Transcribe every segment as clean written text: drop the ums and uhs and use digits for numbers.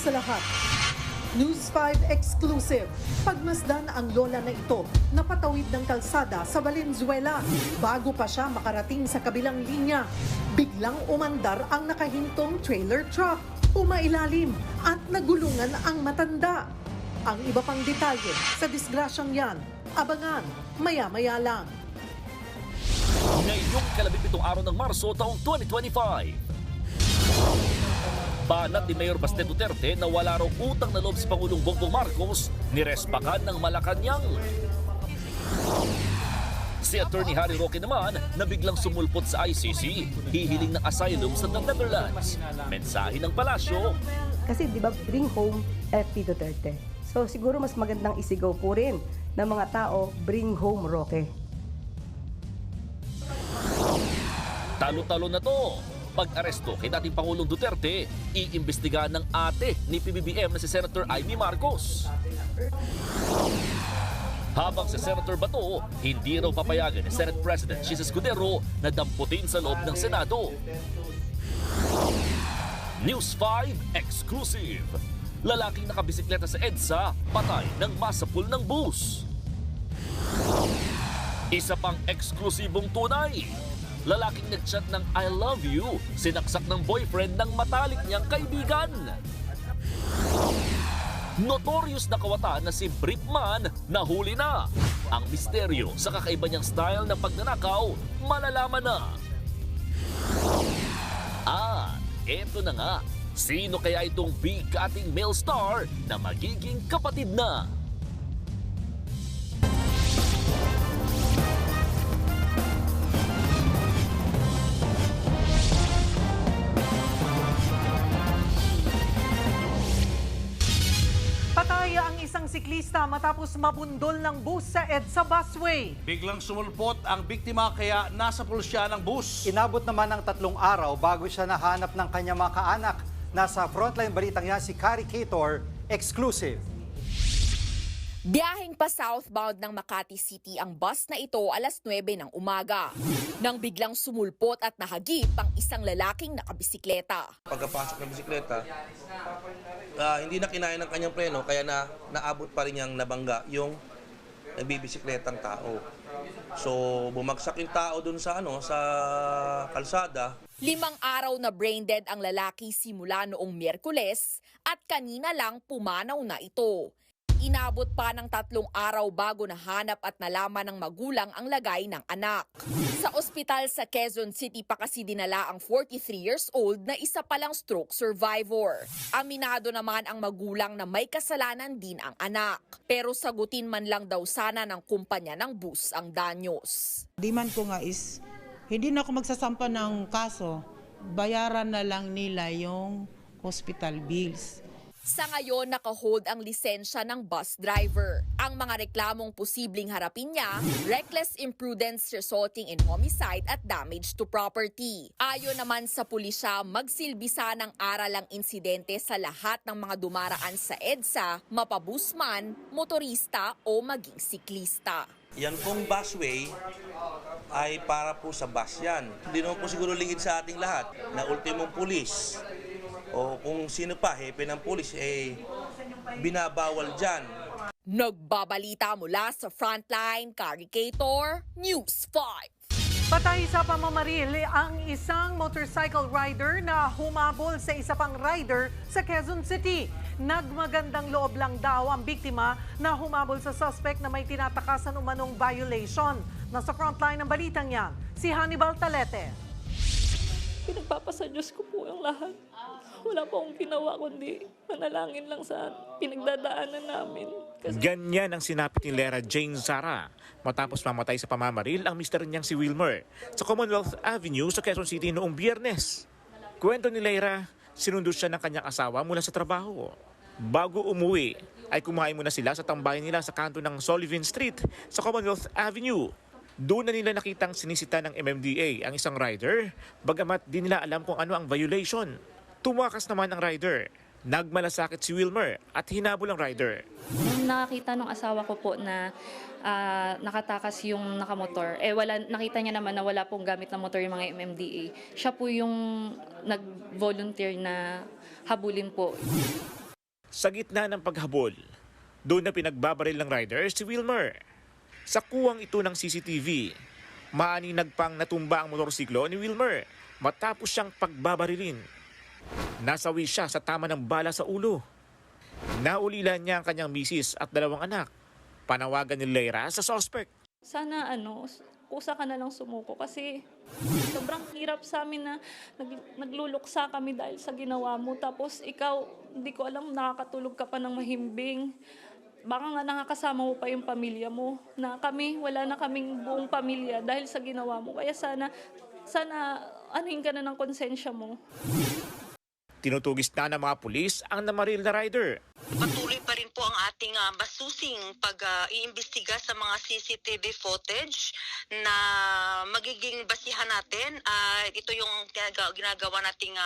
sa lahat, News 5 exclusive. Pagmasdan ang lola na ito na patawid ng kalsada sa Valenzuela. Bago pa siya makarating sa kabilang linya, biglang umandar ang nakahintong trailer truck. Umailalim at nagulungan ang matanda. Ang iba pang detalye sa disgrasyang yan, abangan maya-maya lang. Ngayong kalabing-pitong araw ng Marso taong 2025. Banat ni Mayor Baste Duterte na wala raw utang na loob si Pangulong Bongbong Marcos nirespakan ng Malacanang. Si Attorney Harry Roque naman na biglang sumulpot sa ICC, hihiling ng asylum sa The Netherlands. Mensahe ng palasyo. Kasi di ba bring home FP Duterte. So siguro mas magandang isigaw po rin ng mga tao, bring home Roque. Talo-talo na to. Pag-aresto kay dating Pangulong Duterte, iimbestigahan ng ate ni PBBM na si Senator Amy Marcos. Habang si Senator Bato, hindi raw papayagan ni Senate President Jesus Escudero na damputin sa loob ng Senado. News 5 exclusive. Lalaking nakabisikleta sa EDSA, patay ng masapul ng bus. Isa pang eksklusibong tunay. Lalaking nag-chat ng I love you, sinaksak ng boyfriend ng matalik niyang kaibigan. Notorious na kawatan na si Brickman nahuli na. Ang misteryo sa kakaiba niyang style ng pagnanakaw, malalaman na. Eto na nga. Sino kaya itong big-cutting male star na magiging kapatid na? Patay ang isang siklista matapos mabundol ng bus sa EDSA busway. Biglang sumulpot ang biktima kaya nasa pulsya ng bus. Inabot naman ng 3 araw bago siya nahanap ng kanyang mga kaanak. Nasa frontline balitang yan si Kari Cator, exclusive. Biyaheng pa southbound ng Makati City ang bus na ito alas 9 ng umaga. Nang biglang sumulpot at nahagip ang isang lalaking nakabisikleta. Pagkapasok ng bisikleta, hindi na kinaya ng kanyang preno kaya naabot pa rin niyang nabangga yung nagbibisikletang tao. So bumagsak yung tao dun sa sa kalsada. 5 araw na brain dead ang lalaki simula noong Miyerkules at kanina lang pumanaw na ito. Inabot pa ng 3 araw bago nahanap at nalaman ng magulang ang lagay ng anak. Sa ospital sa Quezon City pa kasi dinala ang 43 years old na isa palang stroke survivor. Aminado naman ang magulang na may kasalanan din ang anak. Pero sagutin man lang daw sana ng kumpanya ng bus ang danyos. Demand ko nga is, hindi na ako magsasampa ng kaso, bayaran na lang nila yung hospital bills. Sa ngayon, nakahold ang lisensya ng bus driver. Ang mga reklamong posibleng harapin niya, reckless imprudence resulting in homicide at damage to property. Ayon naman sa pulisya, magsilbisa ng aral ang insidente sa lahat ng mga dumaraan sa EDSA, mapabusman, motorista o maging siklista. Yan pong busway ay para po sa bus yan. Hindi naman po siguro lingid sa ating lahat na ultimong pulis o kung sino pa, hepe ng pulis, binabawal dyan. Nagbabalita mula sa Frontline, Kari Cator, News 5. Patay sa pamamaril ang isang motorcycle rider na humabol sa isa pang rider sa Quezon City. Nagmagandang loob lang daw ang biktima na humabol sa suspect na may tinatakasan umanong violation. Nasa frontline ng balitang yan, si Hannibal Talete. Pinagpapasa Diyos ko po ang lahat. Wala po akong ginawa kundi manalangin lang sa pinagdadaanan namin. Ganyan ang sinapit ni Lera Jane Sara matapos mamatay sa pamamaril ang mister niyang si Wilmer sa Commonwealth Avenue sa Quezon City noong Biyernes. Kwento ni Lera, sinundo siya ng kanyang asawa mula sa trabaho. Bago umuwi, ay kumain muna sila sa tambayan nila sa kanto ng Sullivan Street sa Commonwealth Avenue. Doon na nila nakitang sinisita ng MMDA ang isang rider, bagamat di nila alam kung ano ang violation. Tumakas naman ang rider. Nagmalasakit si Wilmer at hinabol ang rider. Nung nakita ng asawa ko po na nakatakas yung nakamotor, nakita niya naman na wala pong gamit na motor yung mga MMDA. Siya po yung nag-volunteer na habulin po. Sa gitna ng paghabol, doon na pinagbabaril ng rider si Wilmer. Sa kuwang ito ng CCTV, maaninag pang natumba ang motorsiklo ni Wilmer matapos siyang pagbabarilin. Nasawi siya sa tama ng bala sa ulo. Naulila niya ang kanyang misis at 2 anak. Panawagan ni Leira sa suspect. Sana kusa ka na lang sumuko kasi sobrang hirap sa amin na nagluluksa kami dahil sa ginawa mo. Tapos ikaw, hindi ko alam, nakakatulog ka pa ng mahimbing. Baka nga nakakasama mo pa yung pamilya mo. Na kami, wala na kaming buong pamilya dahil sa ginawa mo. Kaya sana anuhin ka na ng konsensya mo. Tinutugis na ng mga pulis ang namaril na rider. Patuloy pa rin po ang ating masusing pag-iimbestiga sa mga CCTV footage na magiging basihan natin. Ito yung ginagawa nating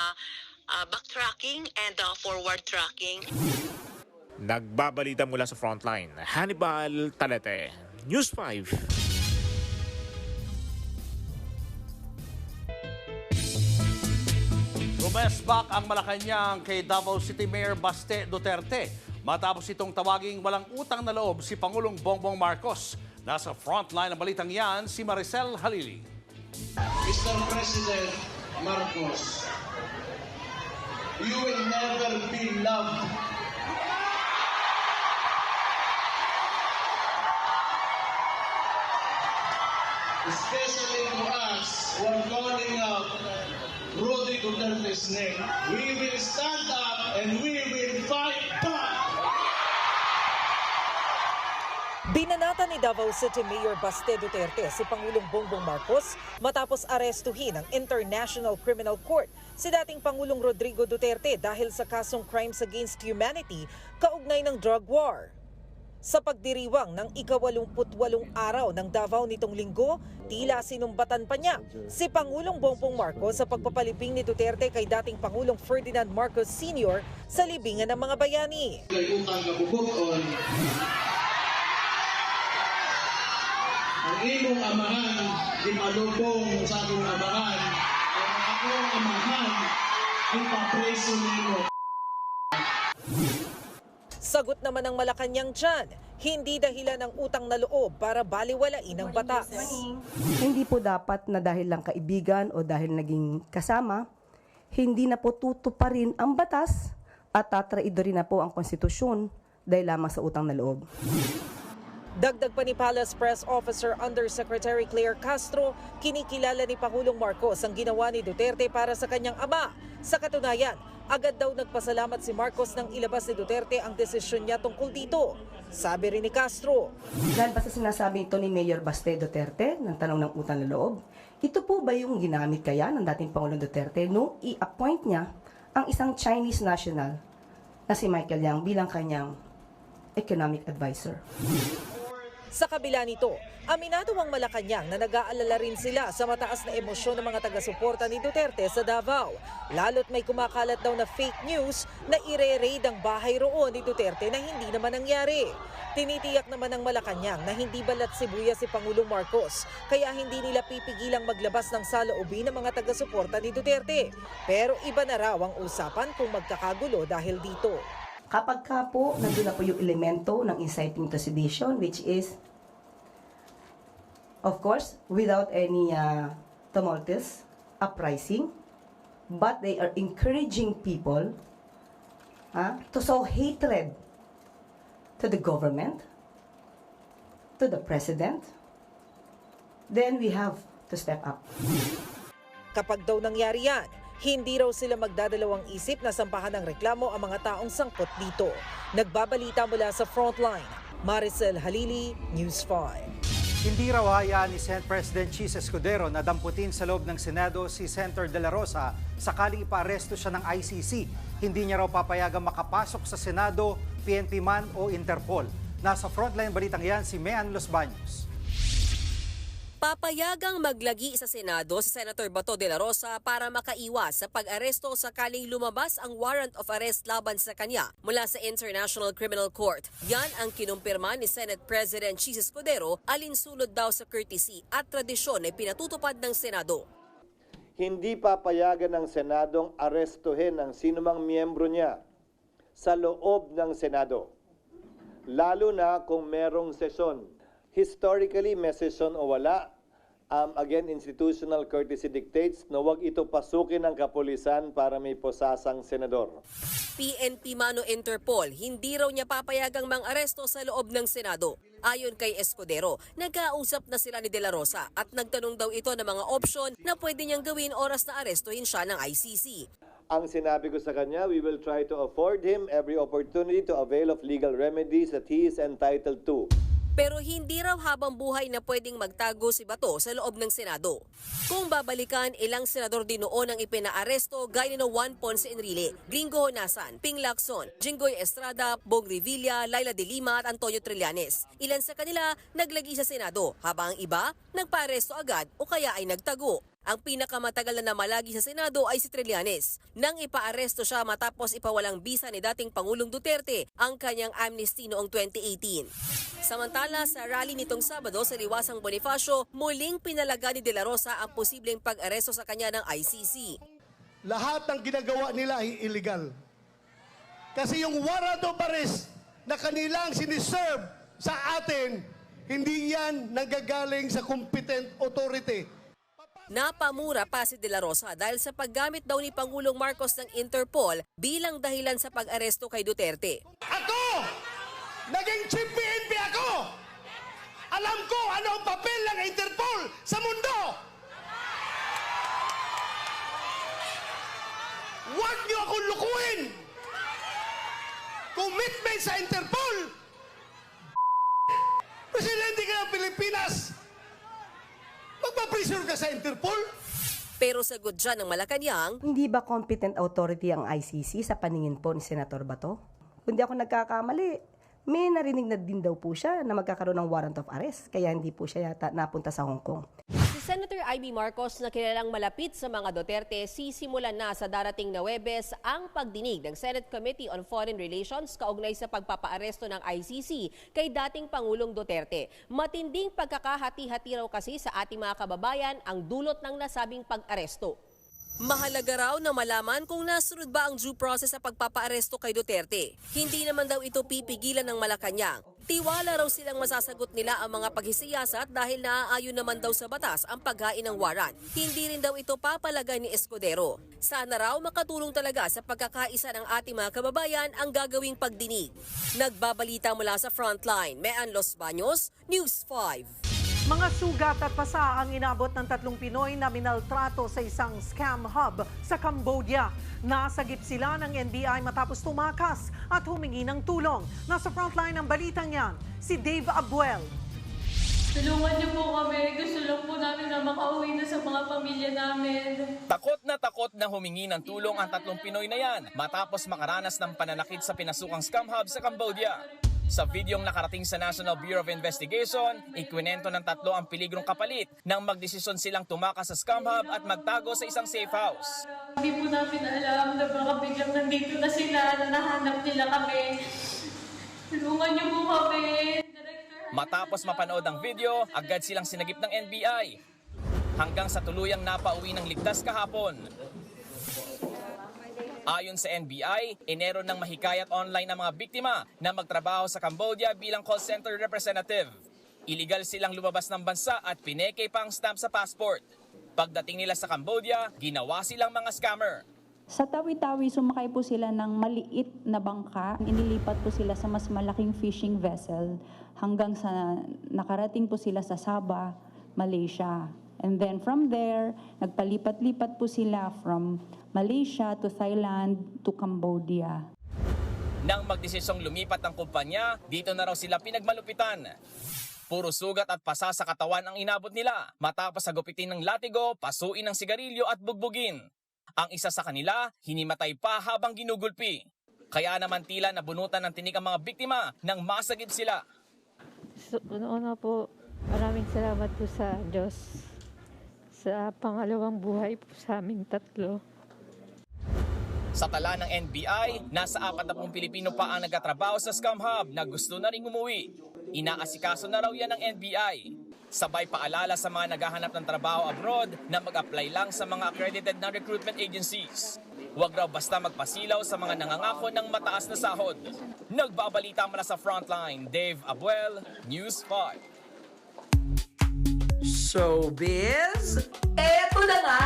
backtracking and forward tracking. Nagbabalita mula sa frontline, Hannibal Talete, News 5. Rumesbak ang Malacanang kay Davao City Mayor Baste Duterte matapos itong tawaging walang utang na loob si Pangulong Bongbong Marcos. Nasa frontline ng balitang yan si Maricel Halili. Mr. President Marcos, you will never be loved. Especially to us who are calling out Rudy Duterte's name. We will stand up and we will fight back. Binanata ni Davao City Mayor Baste Duterte si Pangulong Bongbong Marcos matapos arestuhin ng International Criminal Court si dating Pangulong Rodrigo Duterte dahil sa kasong crimes against humanity kaugnay ng drug war. Sa pagdiriwang ng ika-88 araw ng Davao nitong linggo, tila sinumbatan pa niya si Pangulong Bongbong Marcos sa pagpapalibing ni Duterte kay dating Pangulong Ferdinand Marcos Sr. sa libingan ng mga bayani. Kay utang kabubuton, ang imong amahan, di malubong sa akong amahan, ang akong amahan, di papreso nimo. Sagot naman ng Malacanang dyan, hindi dahilan ng utang na loob para baliwalain ang batas. Hindi po dapat na dahil lang kaibigan o dahil naging kasama, hindi na po tutuparin ang batas at tatraidorin na po ang konstitusyon dahil lamang sa utang na loob. Dagdag pa ni Palace Press Officer Undersecretary Claire Castro, kinikilala ni Pangulong Marcos ang ginawa ni Duterte para sa kanyang ama. Sa katunayan, agad daw nagpasalamat si Marcos nang ilabas ni Duterte ang desisyon niya tungkol dito. Sabi rin ni Castro. Dahil basta sinasabi ito ni Mayor Baste Duterte ng tanong ng utang na loob, ito po ba yung ginamit kaya ng dating Pangulong Duterte nung i-appoint niya ang isang Chinese national na si Michael Yang bilang kanyang economic advisor? Sa kabila nito, aminado ang Malacanang na nag-aalala rin sila sa mataas na emosyon ng mga taga-suporta ni Duterte sa Davao. Lalo't may kumakalat daw na fake news na ire-raid ang bahay roon ni Duterte na hindi naman nangyari. Tinitiyak naman ng Malacanang na hindi balat sibuya si Pangulong Marcos, kaya hindi nila pipigilang maglabas ng saloobin ng mga taga-suporta ni Duterte. Pero iba na raw ang usapan kung magkakagulo dahil dito. Kapag ka po, nandun na po yung elemento ng inciting to sedition, which is, of course, without any tumultuous uprising, but they are encouraging people to sow hatred to the government, to the president, then we have to step up. Kapag daw nangyari yan, hindi raw sila magdadalawang isip na sampahan ng reklamo ang mga taong sangkot dito. Nagbabalita mula sa frontline, Maricel Halili, News 5. Hindi raw hayaan ni Senate President Chis Escudero na damputin sa loob ng Senado si Senator De La Rosa sakaling ipa-aresto siya ng ICC. Hindi niya raw papayagang makapasok sa Senado, PNP man o Interpol. Nasa frontline balitang yan si Mean Los Baños. Papayagang maglagi sa Senado si Senator Bato de la Rosa para makaiwas sa pag-aresto sakaling lumabas ang warrant of arrest laban sa kanya mula sa International Criminal Court. Yan ang kinumpirma ni Senate President Chis Escudero alinsulod daw sa courtesy at tradisyon na pinatutupad ng Senado. Hindi papayagan ng Senadong arestuhin ang sinumang miyembro niya sa loob ng Senado. Lalo na kung merong sesyon. Historically, may sesyon o wala, again, institutional courtesy dictates na huwag ito pasukin ng kapulisan para may posasang senador. PNP Mano Interpol, hindi raw niya papayagang mang-aresto sa loob ng Senado. Ayon kay Escudero, nagkausap na sila ni De La Rosa at nagtanong daw ito ng mga opsyon na pwede niyang gawin oras na arestuhin siya ng ICC. Ang sinabi ko sa kanya, we will try to afford him every opportunity to avail of legal remedies that he is entitled to. Pero hindi raw habang buhay na pwedeng magtago si Bato sa loob ng Senado. Kung babalikan, ilang senador din noon ang ipinaaresto gaya ni Juan Ponce Enrile, Gringo Honasan, Ping Lacson, Jinggoy Estrada, Bong Revilla, Laila de Lima at Antonio Trillanes. Ilan sa kanila naglagi sa Senado, habang ang iba nagpaaresto agad o kaya ay nagtago. Ang pinakamatagal na namalagi sa Senado ay si Trillanes. Nang ipaaresto siya matapos ipawalang bisa ni dating Pangulong Duterte ang kanyang amnesty noong 2018. Samantala, sa rally nitong Sabado sa Liwasang Bonifacio, muling pinalaga ni De La Rosa ang posibleng pag-aresto sa kanya ng ICC. Lahat ng ginagawa nila ay illegal. Kasi yung warrant of arrest na kanilang siniserve sa atin, hindi yan nanggagaling sa competent authority. Napamura pa si De La Rosa dahil sa paggamit daw ni Pangulong Marcos ng Interpol bilang dahilan sa pag-aresto kay Duterte. Ako! Naging chief PNP ako! Alam ko ano ang papel ng Interpol sa mundo! Huwag niyo akong lukuhin! Commitment sa Interpol! Presidente ka ng Pilipinas! Magpa-pressure ka sa Interpol? Pero sagot dyan ng Malacanang, Hindi ba competent authority ang ICC sa paningin po ni Senator Bato? Kung di ako nagkakamali, may narinig na din daw po siya na magkakaroon ng warrant of arrest, kaya hindi po siya yata napunta sa Hong Kong. si Senator Amy Marcos na kilalang malapit sa mga Duterte, sisimulan na sa darating na Huwebes ang pagdinig ng Senate Committee on Foreign Relations kaugnay sa pagpapaaresto ng ICC kay dating Pangulong Duterte. Matinding pagkakahati-hati raw kasi sa ating mga kababayan ang dulot ng nasabing pag-aresto. Mahalaga raw na malaman kung nasunod ba ang due process sa pagpapaaresto kay Duterte. Hindi naman daw ito pipigilan ng Malacanang. Tiwala raw silang masasagot nila ang mga paghisiyasat dahil naaayon naman daw sa batas ang paghain ng warrant. Hindi rin daw ito papalagay ni Escudero. Sana raw makatulong talaga sa pagkakaisa ng ating mga kababayan ang gagawing pagdinig. Nagbabalita mula sa Frontline, Mean Los Baños, News 5. Mga sugat at pasa ang inabot ng 3 Pinoy na minaltrato sa isang scam hub sa Cambodia. Nasagip sila ng NBI matapos tumakas at humingi ng tulong. Nasa frontline ng balitang yan, si Dave Abuel. Tulungan niyo po kami. Gusto lang po namin na makauwi na sa mga pamilya namin. Takot na humingi ng tulong ang 3 Pinoy na yan matapos makaranas ng pananakit sa pinasukang scam hub sa Cambodia. Sa videong nakarating sa National Bureau of Investigation, ikwinento ng 3 ang peligrong kapalit nang magdesisyon silang tumakas sa scam hub at magtago sa isang safe house. Hindi po namin alam na baka biglang nandito na sila, na nahanap nila kami. Tulungan niyo po kami. Matapos mapanood ang video, agad silang sinagip ng NBI. Hanggang sa tuluyang napauwi ng ligtas kahapon. Ayon sa NBI, inero ng mahikayat online ang mga biktima na magtrabaho sa Cambodia bilang call center representative. Iligal silang lumabas ng bansa at pineke pa ang stamp sa passport. Pagdating nila sa Cambodia, ginawa silang mga scammer. Sa Tawi-Tawi, sumakay po sila ng maliit na bangka. Inilipat po sila sa mas malaking fishing vessel hanggang sa nakarating po sila sa Sabah, Malaysia. And then from there, nagpalipat-lipat po sila from Malaysia to Thailand to Cambodia. Nang magdesisyong lumipat ang kumpanya, dito na raw sila pinagmalupitan. Puro sugat at pasa sa katawan ang inabot nila matapos sagupitin ng latigo, pasuin ng sigarilyo at bugbugin. Ang isa sa kanila, hinimatay pa habang ginugulpi. Kaya naman tila nabunutan ng tinik ang mga biktima nang masagip sila. So, una po, maraming salamat po sa Diyos sa pangalawang buhay po sa aming 3. Sa tala ng NBI, nasa 40 Pilipino pa ang nagtatrabaho sa scam hub na gusto na ring umuwi. Inaasikaso na raw yan ng NBI. Sabay paalala sa mga naghahanap ng trabaho abroad na mag-apply lang sa mga accredited na recruitment agencies. Huwag raw basta magpasilaw sa mga nangangako ng mataas na sahod. Nagbabalita mula sa Frontline, Dave Abuel, News 5. Showbiz, eto na nga!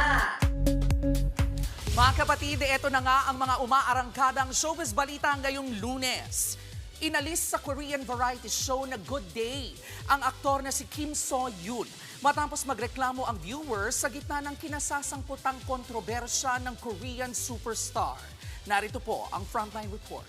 Mga kapatid, eto na nga ang mga umaarangkadang showbiz balita ngayong Lunes. Inalis sa Korean variety show na Good Day ang aktor na si Kim So-yoon matapos magreklamo ang viewers sa gitna ng kinasasangkutang kontrobersya ng Korean superstar. Narito po ang Frontline Report.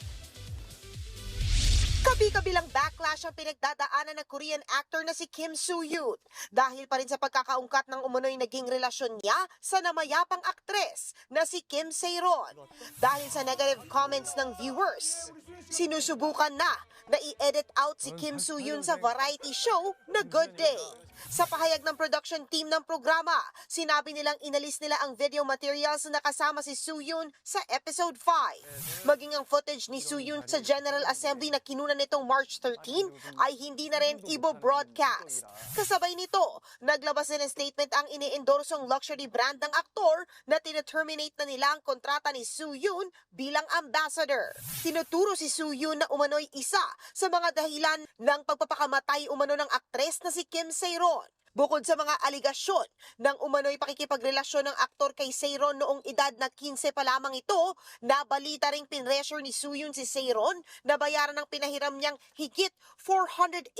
Kabi-kabilang backlash ang pinagdadaanan ng Korean actor na si Kim So-yoon dahil pa rin sa pagkakaungkat ng umunoy naging relasyon niya sa namayapang aktres na si Kim Se-ron. Dahil sa negative comments ng viewers, sinusubukan na i-edit out si Kim So-yoon sa variety show na Good Day. Sa pahayag ng production team ng programa, sinabi nilang inalis nila ang video materials na nakasama si So-yoon sa episode 5. Maging ang footage ni So-yoon sa General Assembly na kinuna nitong March 13 ay hindi na rin ibo-broadcast. Kasabay nito, naglabas din ng statement ang iniendorsong luxury brand ng aktor na tina-terminate na nila ang kontrata ni So-yoon bilang ambassador. Tinuturo si So-yoon na umano'y isa sa mga dahilan ng pagpapakamatay umano ng aktres na si Kim Se-ron. Bukod sa mga aligasyon ng umano'y pakikipagrelasyon ng aktor kay Se-ron noong edad na 15 pa lamang ito, nabalita ring pinressure ni So-yoon si Se-ron na bayaran ng pinahiram niyang higit $481,000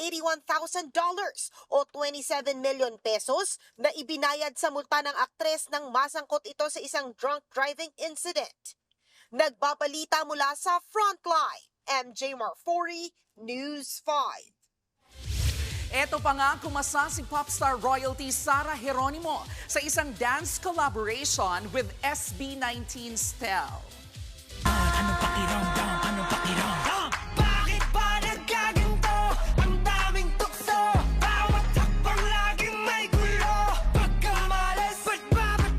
o 27 million pesos na ibinayad sa multa ng aktres nang masangkot ito sa isang drunk driving incident. Nagbabalita mula sa Frontline, MJ Marfori, News 5. Eto pa nga kumasa si popstar royalty Sara Geronimo sa isang dance collaboration with SB19 Stel. Anong pakiramdam? Anong pakiramdam? Bakit ba nagkaganto? Ang daming tukso, bawat takbang laging may gulo. Pagkamalas, ba't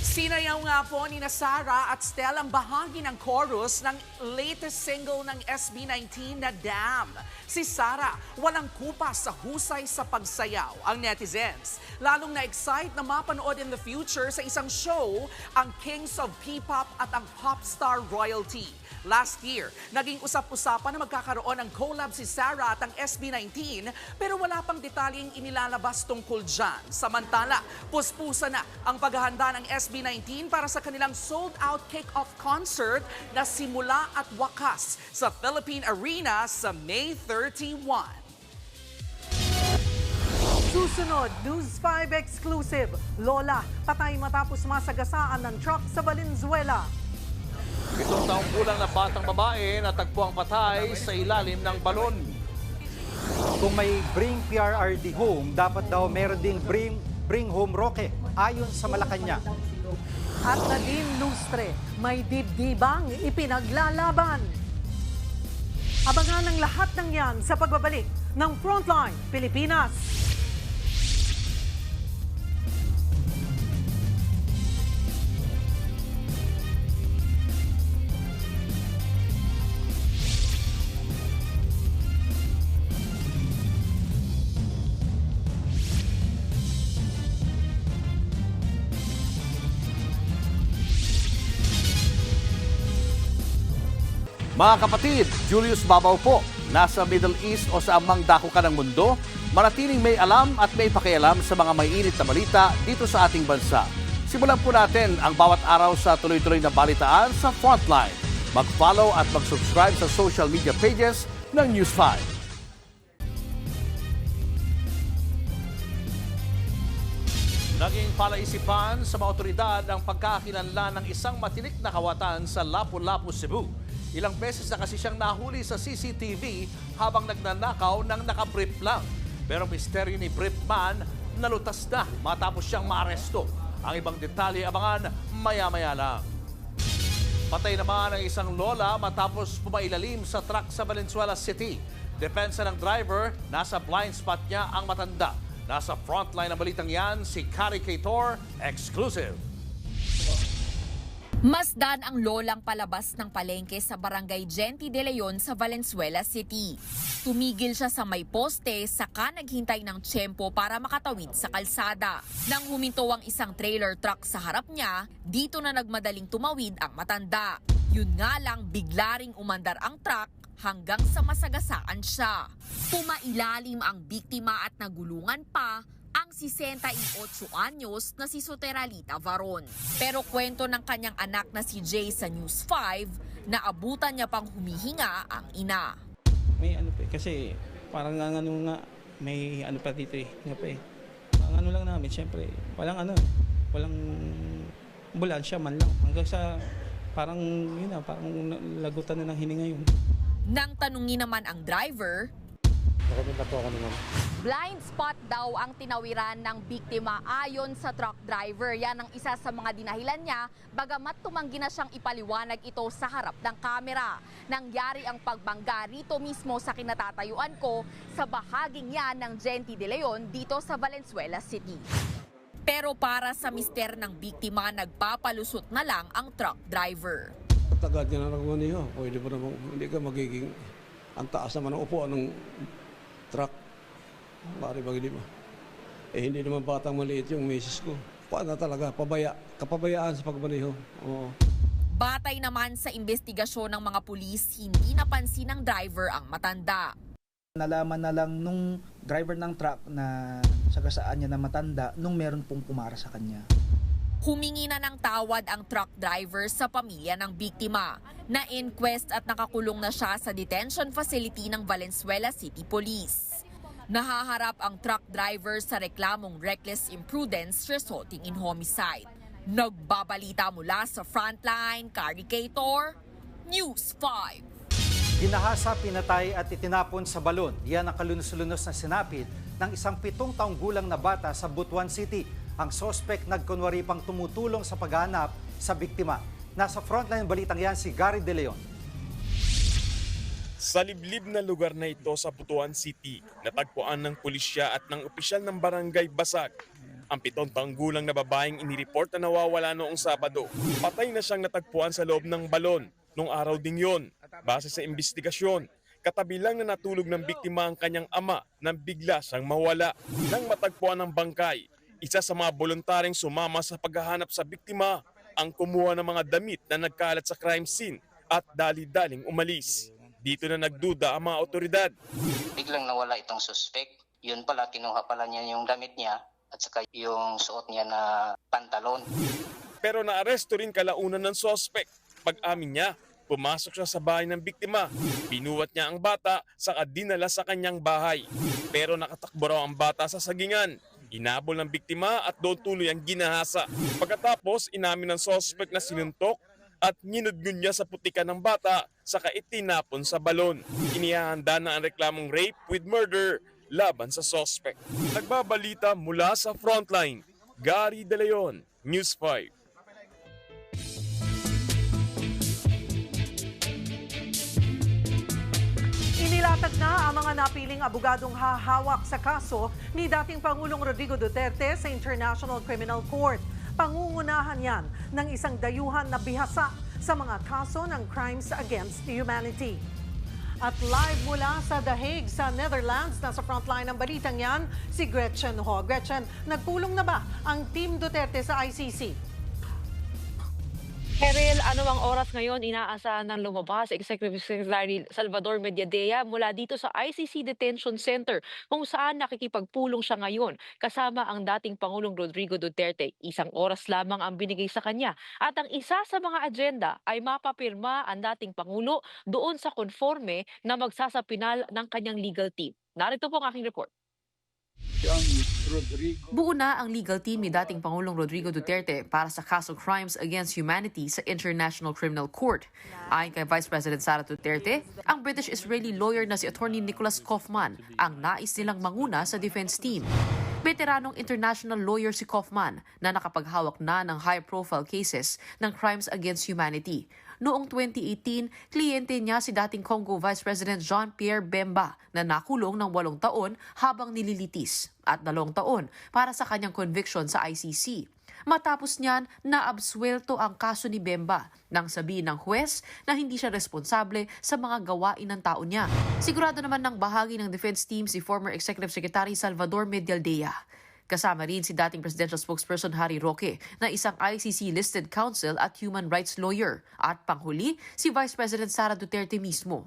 Sinayaw nga po ni na Sara at Stel ang bahagi ng chorus ng latest single ng SB19 na Damn. Si Sara, walang kupas sa husay sa pagsayaw ang netizens. Lalong na-excite na mapanood in the future sa isang show ang Kings of P-pop at ang popstar royalty. Last year, naging usap-usapan na magkakaroon ng collab si Sara at ang SB19 pero wala pang detalyeng inilalabas tungkol dyan. Samantala, puspusa na ang paghahanda ng SB19 para sa kanilang sold-out kick-off concert na simula at wakas sa Philippine Arena sa May 31. Susunod, News 5 exclusive. Lola, patay matapos masagasaan ng truck sa Valenzuela. 7 taong gulang na batang babae natagpuang patay sa ilalim ng balon. Kung may Bring PRRD Home, dapat daw meron ding Bring Home Roque, ayon sa Malacanang. At Nadine Lustre, may dibdibang ipinaglalaban. Abangan ang lahat ng yan sa pagbabalik ng Frontline Pilipinas. Mga kapatid, Julius Babaw po. Nasa Middle East o sa amang dako ka ng mundo, manatiling may alam at may pakialam sa mga may init na balita dito sa ating bansa. Simulan po natin ang bawat araw sa tuloy-tuloy na balitaan sa Frontline. Mag-follow at mag-subscribe sa social media pages ng News 5. Naging palaisipan sa mga otoridad ang pagkakakilanlan ng isang matinik na kawatan sa Lapu-Lapu, Cebu. Ilang beses na kasi siyang nahuli sa CCTV habang nagnanakaw ng nakabrief lang. Pero misteryo ni briefman nalutas na matapos siyang maaresto. Ang ibang detalye abangan maya-maya lang. Patay naman ang isang lola matapos pumailalim sa truck sa Valenzuela City. Depensa ng driver, nasa blind spot niya ang matanda. Nasa frontline ng balitang yan, si Kari Kaitor, exclusive. Masdan ang lolang palabas ng palengke sa barangay Genti de Leon sa Valenzuela City. Tumigil siya sa may poste saka naghintay ng tiyempo para makatawid sa kalsada. Nang huminto ang isang trailer truck sa harap niya, dito na nagmadaling tumawid ang matanda. Yun nga lang bigla ring umandar ang truck hanggang sa masagasaan siya. Pumailalim ang biktima at nagulungan pa ang 68 anyos na si Soteralita Varon. Pero kwento ng kanyang anak na si Jay sa News 5, naabutan niya pang humihinga ang ina. May ano pa kasi parang ano nga, may ano pa dito nga pa Ang ano lang namin, syempre, walang ambulansya man lang. Hanggang sa parang yun na, parang lagutan na ng hininga yun. Nang tanungin naman ang driver, blind spot daw ang tinawiran ng biktima ayon sa truck driver. Yan ang isa sa mga dinahilan niya, bagamat tumanggi na siyang ipaliwanag ito sa harap ng kamera. Nangyari ang pagbangga rito mismo sa kinatatayuan ko sa bahaging yan ng Genti de Leon dito sa Valenzuela City. Pero para sa mister ng biktima, nagpapalusot na lang ang truck driver. Tagad niya na nagmaniho, pwede pa naman, hindi ka magiging ang taas naman ang upuan ng truck. Pare ba hindi ba? Hindi naman batang maliit yung misis ko. Paano talaga? Kapabayaan sa pagmaniho. Oo. Batay naman sa investigasyon ng mga pulis, hindi napansin ng driver ang matanda. Nalaman na lang nung driver ng truck na sagasaan niya na matanda nung meron pong pumara sa kanya. Humingi na ng tawad ang truck driver sa pamilya ng biktima. Na-inquest at nakakulong na siya sa detention facility ng Valenzuela City Police. Nahaharap ang truck driver sa reklamong reckless imprudence resulting in homicide. Nagbabalita mula sa Frontline, Caricator, News 5. Ginahasa, pinatay at itinapon sa balon. Yan ang kalunos-lunos na sinapit ng isang 7 taong gulang na bata sa Butuan City. Ang sospek nagkunwari pang tumutulong sa paghahanap sa biktima. Nasa frontline balitang yan si Gary De Leon. Sa liblib na lugar na ito sa Butuan City, natagpuan ng pulisya at ng opisyal ng barangay Basag ang 7 taong gulang na babaeng inireport na nawawala noong Sabado. Patay na siyang natagpuan sa loob ng balon noong araw ding yon. Base sa investigasyon, katabi lang na natulog ng biktima ang kanyang ama nang bigla siyang mawala. Nang matagpuan ng bangkay, isa sa mga voluntaryong sumama sa paghahanap sa biktima ang kumuha ng mga damit na nagkalat sa crime scene at dali-daling umalis. Dito na nagduda ang mga otoridad. Biglang nawala itong suspect. Yun pala, kinuha pala niya yung damit niya at saka yung suot niya na pantalon. Pero naaresto rin kalaunan ng suspect. Pag-amin niya, pumasok siya sa bahay ng biktima. Binuwat niya ang bata saka dinala sa kanyang bahay. Pero nakatakbo raw ang bata sa sagingan. Inabol ng biktima at doon tuloy ang ginahasa. Pagkatapos, inamin ng suspect na sinuntok at ninudngun niya sa putikan ng bata saka itinapon sa balon. Inihahanda na ang reklamong rape with murder laban sa suspect. Nagbabalita mula sa Frontline, Gary De Leon, News 5. Inilatag na ang mga napiling abogadong hahawak sa kaso ni dating Pangulong Rodrigo Duterte sa International Criminal Court. Pangungunahan yan ng isang dayuhan na bihasa sa mga kaso ng crimes against humanity. At live mula sa The Hague sa Netherlands, nasa frontline ng balitang yan, si Gretchen Ho. Gretchen, nagpulong na ba ang Team Duterte sa ICC? Cheryl, anumang oras ngayon inaasahan ng lumabas Executive Secretary Salvador Mediadea mula dito sa ICC Detention Center kung saan nakikipagpulong siya ngayon kasama ang dating Pangulong Rodrigo Duterte. 1 oras lamang ang binigay sa kanya at ang isa sa mga agenda ay mapapirma ang dating Pangulo doon sa konforme na magsasapinal ng kanyang legal team. Narito po ang aking report. Buo na ang legal team ni dating Pangulong Rodrigo Duterte para sa kasong crimes against humanity sa International Criminal Court. Ayon kay Vice President Sara Duterte, ang British-Israeli lawyer na si Attorney Nicholas Kaufman ang nais nilang manguna sa defense team. Veteranong international lawyer si Kaufman na nakapaghawak na ng high-profile cases ng crimes against humanity. Noong 2018, kliyente niya si dating Congo Vice President Jean-Pierre Bemba na nakulong ng 8 taon habang nililitis at 2 taon para sa kanyang conviction sa ICC. Matapos niyan, naabsuelto ang kaso ni Bemba nang sabihin ng huwes na hindi siya responsable sa mga gawain ng tao niya. Sigurado naman ng bahagi ng defense team si former Executive Secretary Salvador Medialdea. Kasama rin si dating presidential spokesperson Harry Roque na isang ICC-listed counsel at human rights lawyer. At panghuli, si Vice President Sara Duterte mismo.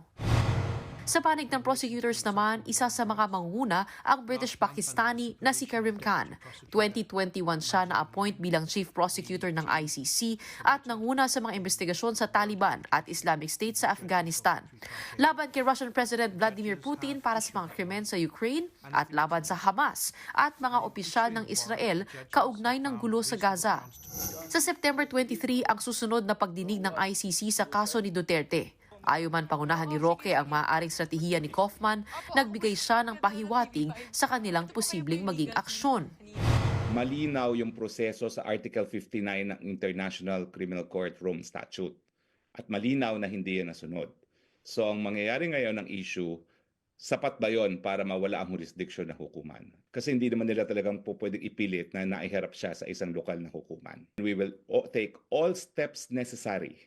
Sa panig ng prosecutors naman, isa sa mga mangunguna ang British-Pakistani na si Karim Khan. 2021 siya na-appoint bilang chief prosecutor ng ICC at nanguna sa mga investigasyon sa Taliban at Islamic State sa Afghanistan. Laban kay Russian President Vladimir Putin para sa mga krimen sa Ukraine at laban sa Hamas at mga opisyal ng Israel kaugnay ng gulo sa Gaza. Sa September 23 ang susunod na pagdinig ng ICC sa kaso ni Duterte. Ayaw man pangunahan ni Roque ang maaaring strategiya ni Kaufman, nagbigay siya ng pahiwatig sa kanilang posibleng maging aksyon. Malinaw yung proseso sa Article 59 ng International Criminal Court Rome Statute at malinaw na hindi yan nasunod. So ang mangyayari ngayon ng issue, sapat ba yon para mawala ang jurisdiction ng hukuman? Kasi hindi naman nila talagang pwedeng ipilit na naiharap siya sa isang lokal na hukuman. We will take all steps necessary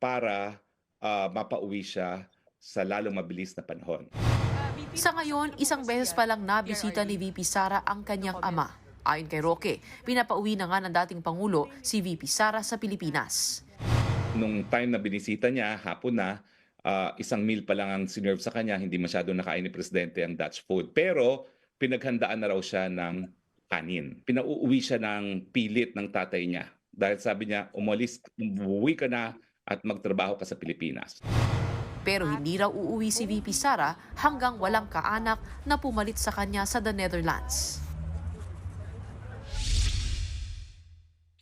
para mapauwi siya sa lalong mabilis na panahon. Sa ngayon, isang beses pa lang nabisita ni VP Sara ang kanyang ama. Ayon kay Roque, pinapauwi na nga ng dating Pangulo si VP Sara sa Pilipinas. Nung time na binisita niya, hapon na, isang meal pa lang ang sinerve sa kanya, hindi masyado nakain ni Presidente ang Dutch food. Pero pinaghandaan na raw siya ng kanin. Pinauuwi siya ng pilit ng tatay niya. Dahil sabi niya, umuwi ka na at magtrabaho ka sa Pilipinas. Pero hindi raw uuwi si VP Sara hanggang walang kaanak na pumalit sa kanya sa the Netherlands.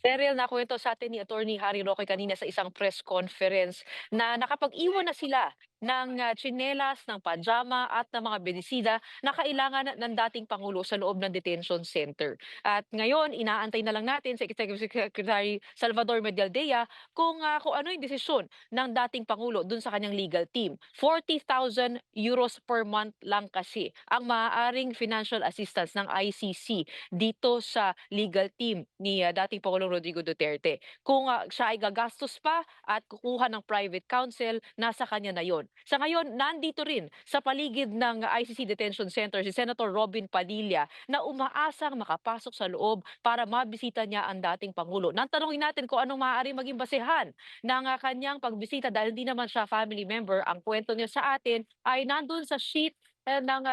Cheryl, nakwento sa atin ni Attorney Harry Roque kanina sa isang press conference na nakapag-iwan na sila ng tsinelas, ng pajama at ng mga bedisida na kailangan ng dating Pangulo sa loob ng detention center. At ngayon, inaantay na lang natin sa Executive Secretary Salvador Medialdea kung ano yung desisyon ng dating Pangulo dun sa kanyang legal team. 40,000 euros per month lang kasi ang maaaring financial assistance ng ICC dito sa legal team ni dating Pangulong Rodrigo Duterte. Kung siya ay gagastos pa at kukuha ng private counsel, nasa kanya na yon. Sa ngayon, nandito rin sa paligid ng ICC Detention Center si Senator Robin Padilla na umaasang makapasok sa loob para mabisita niya ang dating Pangulo. Nantanungin natin kung anong maaari maging basehan ng kanyang pagbisita dahil hindi naman siya family member. Ang kwento niya sa atin ay nandun sa sheet ng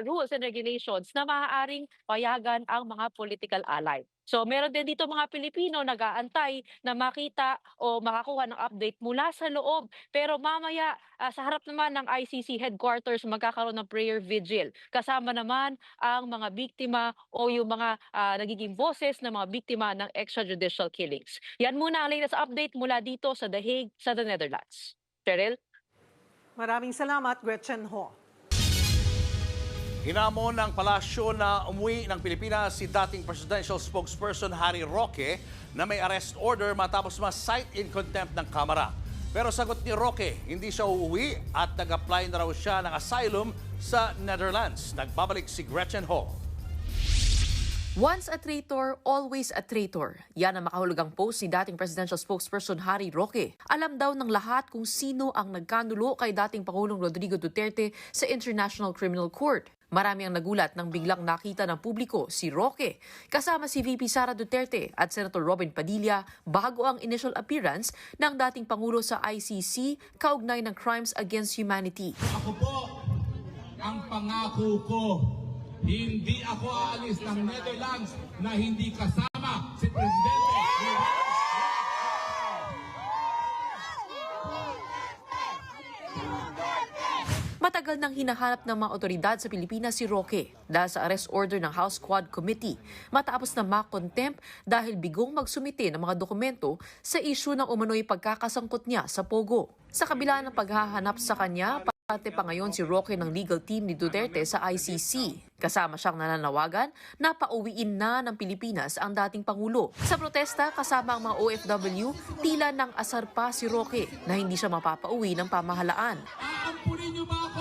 rules and regulations na maaaring payagan ang mga political ally. So meron din dito mga Pilipino nag-aantay na makita o makakuha ng update mula sa loob. Pero mamaya sa harap naman ng ICC headquarters magkakaroon ng prayer vigil. Kasama naman ang mga biktima o yung mga nagiging boses ng mga biktima ng extrajudicial killings. Yan muna ang latest update mula dito sa The Hague sa The Netherlands. Cheryl? Maraming salamat, Gretchen Ho. Hinamon ng palasyo na umuwi ng Pilipinas si dating presidential spokesperson Harry Roque na may arrest order matapos ma-cite in contempt ng Kamara. Pero sagot ni Roque, hindi siya uuwi at nag-apply na raw siya ng asylum sa Netherlands. Nagbabalik si Gretchen Ho. Once a traitor, always a traitor. Yan ang makahulugang post ni dating presidential spokesperson Harry Roque. Alam daw ng lahat kung sino ang nagkanulo kay dating Pangulong Rodrigo Duterte sa International Criminal Court. Marami ang nagulat nang biglang nakita ng publiko si Roque kasama si VP Sara Duterte at Senator Robin Padilla bago ang initial appearance ng dating Pangulo sa ICC kaugnay ng crimes against humanity. Ako po, ang pangako ko, hindi ako aalis ng Netherlands na hindi kasama si Presidente. Matagal nang hinahanap ng mga otoridad sa Pilipinas si Roque dahil sa arrest order ng House Quad Committee matapos na ma-contempt dahil bigong magsumite ng mga dokumento sa issue ng umano'y pagkakasangkot niya sa Pogo. Sa kabila ng paghahanap sa kanya, pati pa ngayon si Roque ng legal team ni Duterte sa ICC. Kasama siyang nananawagan na pauwiin na ng Pilipinas ang dating Pangulo. Sa protesta kasama ang mga OFW, tila nang asar pa si Roque na hindi siya mapapauwi ng pamahalaan. Aampunin niyo ba ako?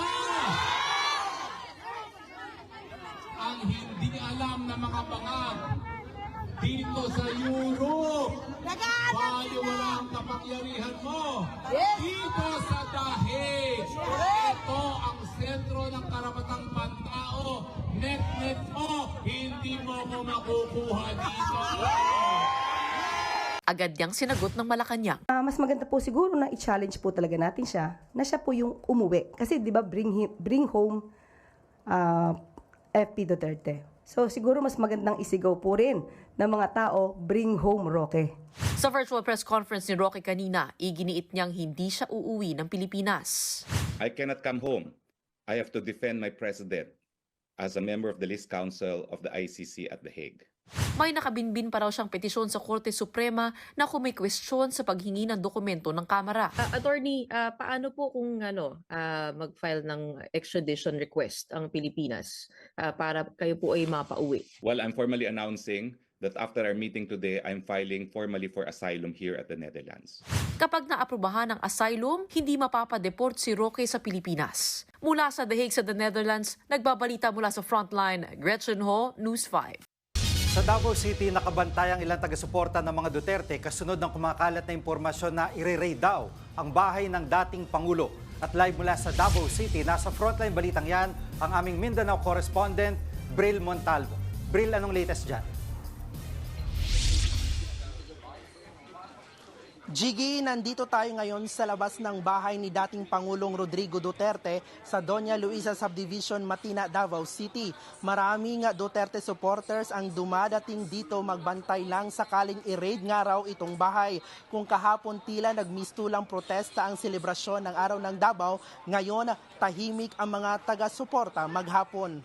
Ang hindi alam na mga bangag dito sa Europe. Baliwala ang kapangyarihan mo. Dito sa dahig. Ito ang sentro ng karapatang pantao. Net-net mo, hindi mo ko makukuha dito. Agad niyang sinagot ng Malacanang. Mas maganda po siguro na i-challenge po talaga natin siya na siya po yung umuwi. Kasi di ba bring home FP Duterte. So siguro mas magandang isigaw po rin ng mga tao, bring home Roque. Sa virtual press conference ni Roque kanina, iginiit niyang hindi siya uuwi ng Pilipinas. I cannot come home. I have to defend my president as a member of the List Council of the ICC at The Hague. May nakabinbin pa raw siyang petisyon sa Korte Suprema na kung may question sa paghingi ng dokumento ng Kamara. Attorney, paano po kung mag-file ng extradition request ang Pilipinas para kayo po ay mapauwi? Well, I'm formally announcing that after our meeting today, I'm filing formally for asylum here at the Netherlands. Kapag naaprubahan ng asylum, hindi mapapadeport si Roque sa Pilipinas. Mula sa The Hague sa the Netherlands, nagbabalita mula sa Frontline, Gretchen Ho, News 5. Sa Davao City, nakabantay ang ilang taga-suporta ng mga Duterte kasunod ng kumakalat na impormasyon na ire-raid daw ang bahay ng dating Pangulo. At live mula sa Davao City, nasa Frontline balitang yan, ang aming Mindanao correspondent, Bril Montalvo. Bril, anong latest dyan? Jiggy, nandito tayo ngayon sa labas ng bahay ni dating Pangulong Rodrigo Duterte sa Doña Luisa Subdivision, Matina, Davao City. Maraming Duterte supporters ang dumadating dito magbantay lang sakaling i-raid nga raw itong bahay. Kung kahapon tila nagmistulang protesta ang selebrasyon ng Araw ng Davao, ngayon tahimik ang mga taga-suporta maghapon.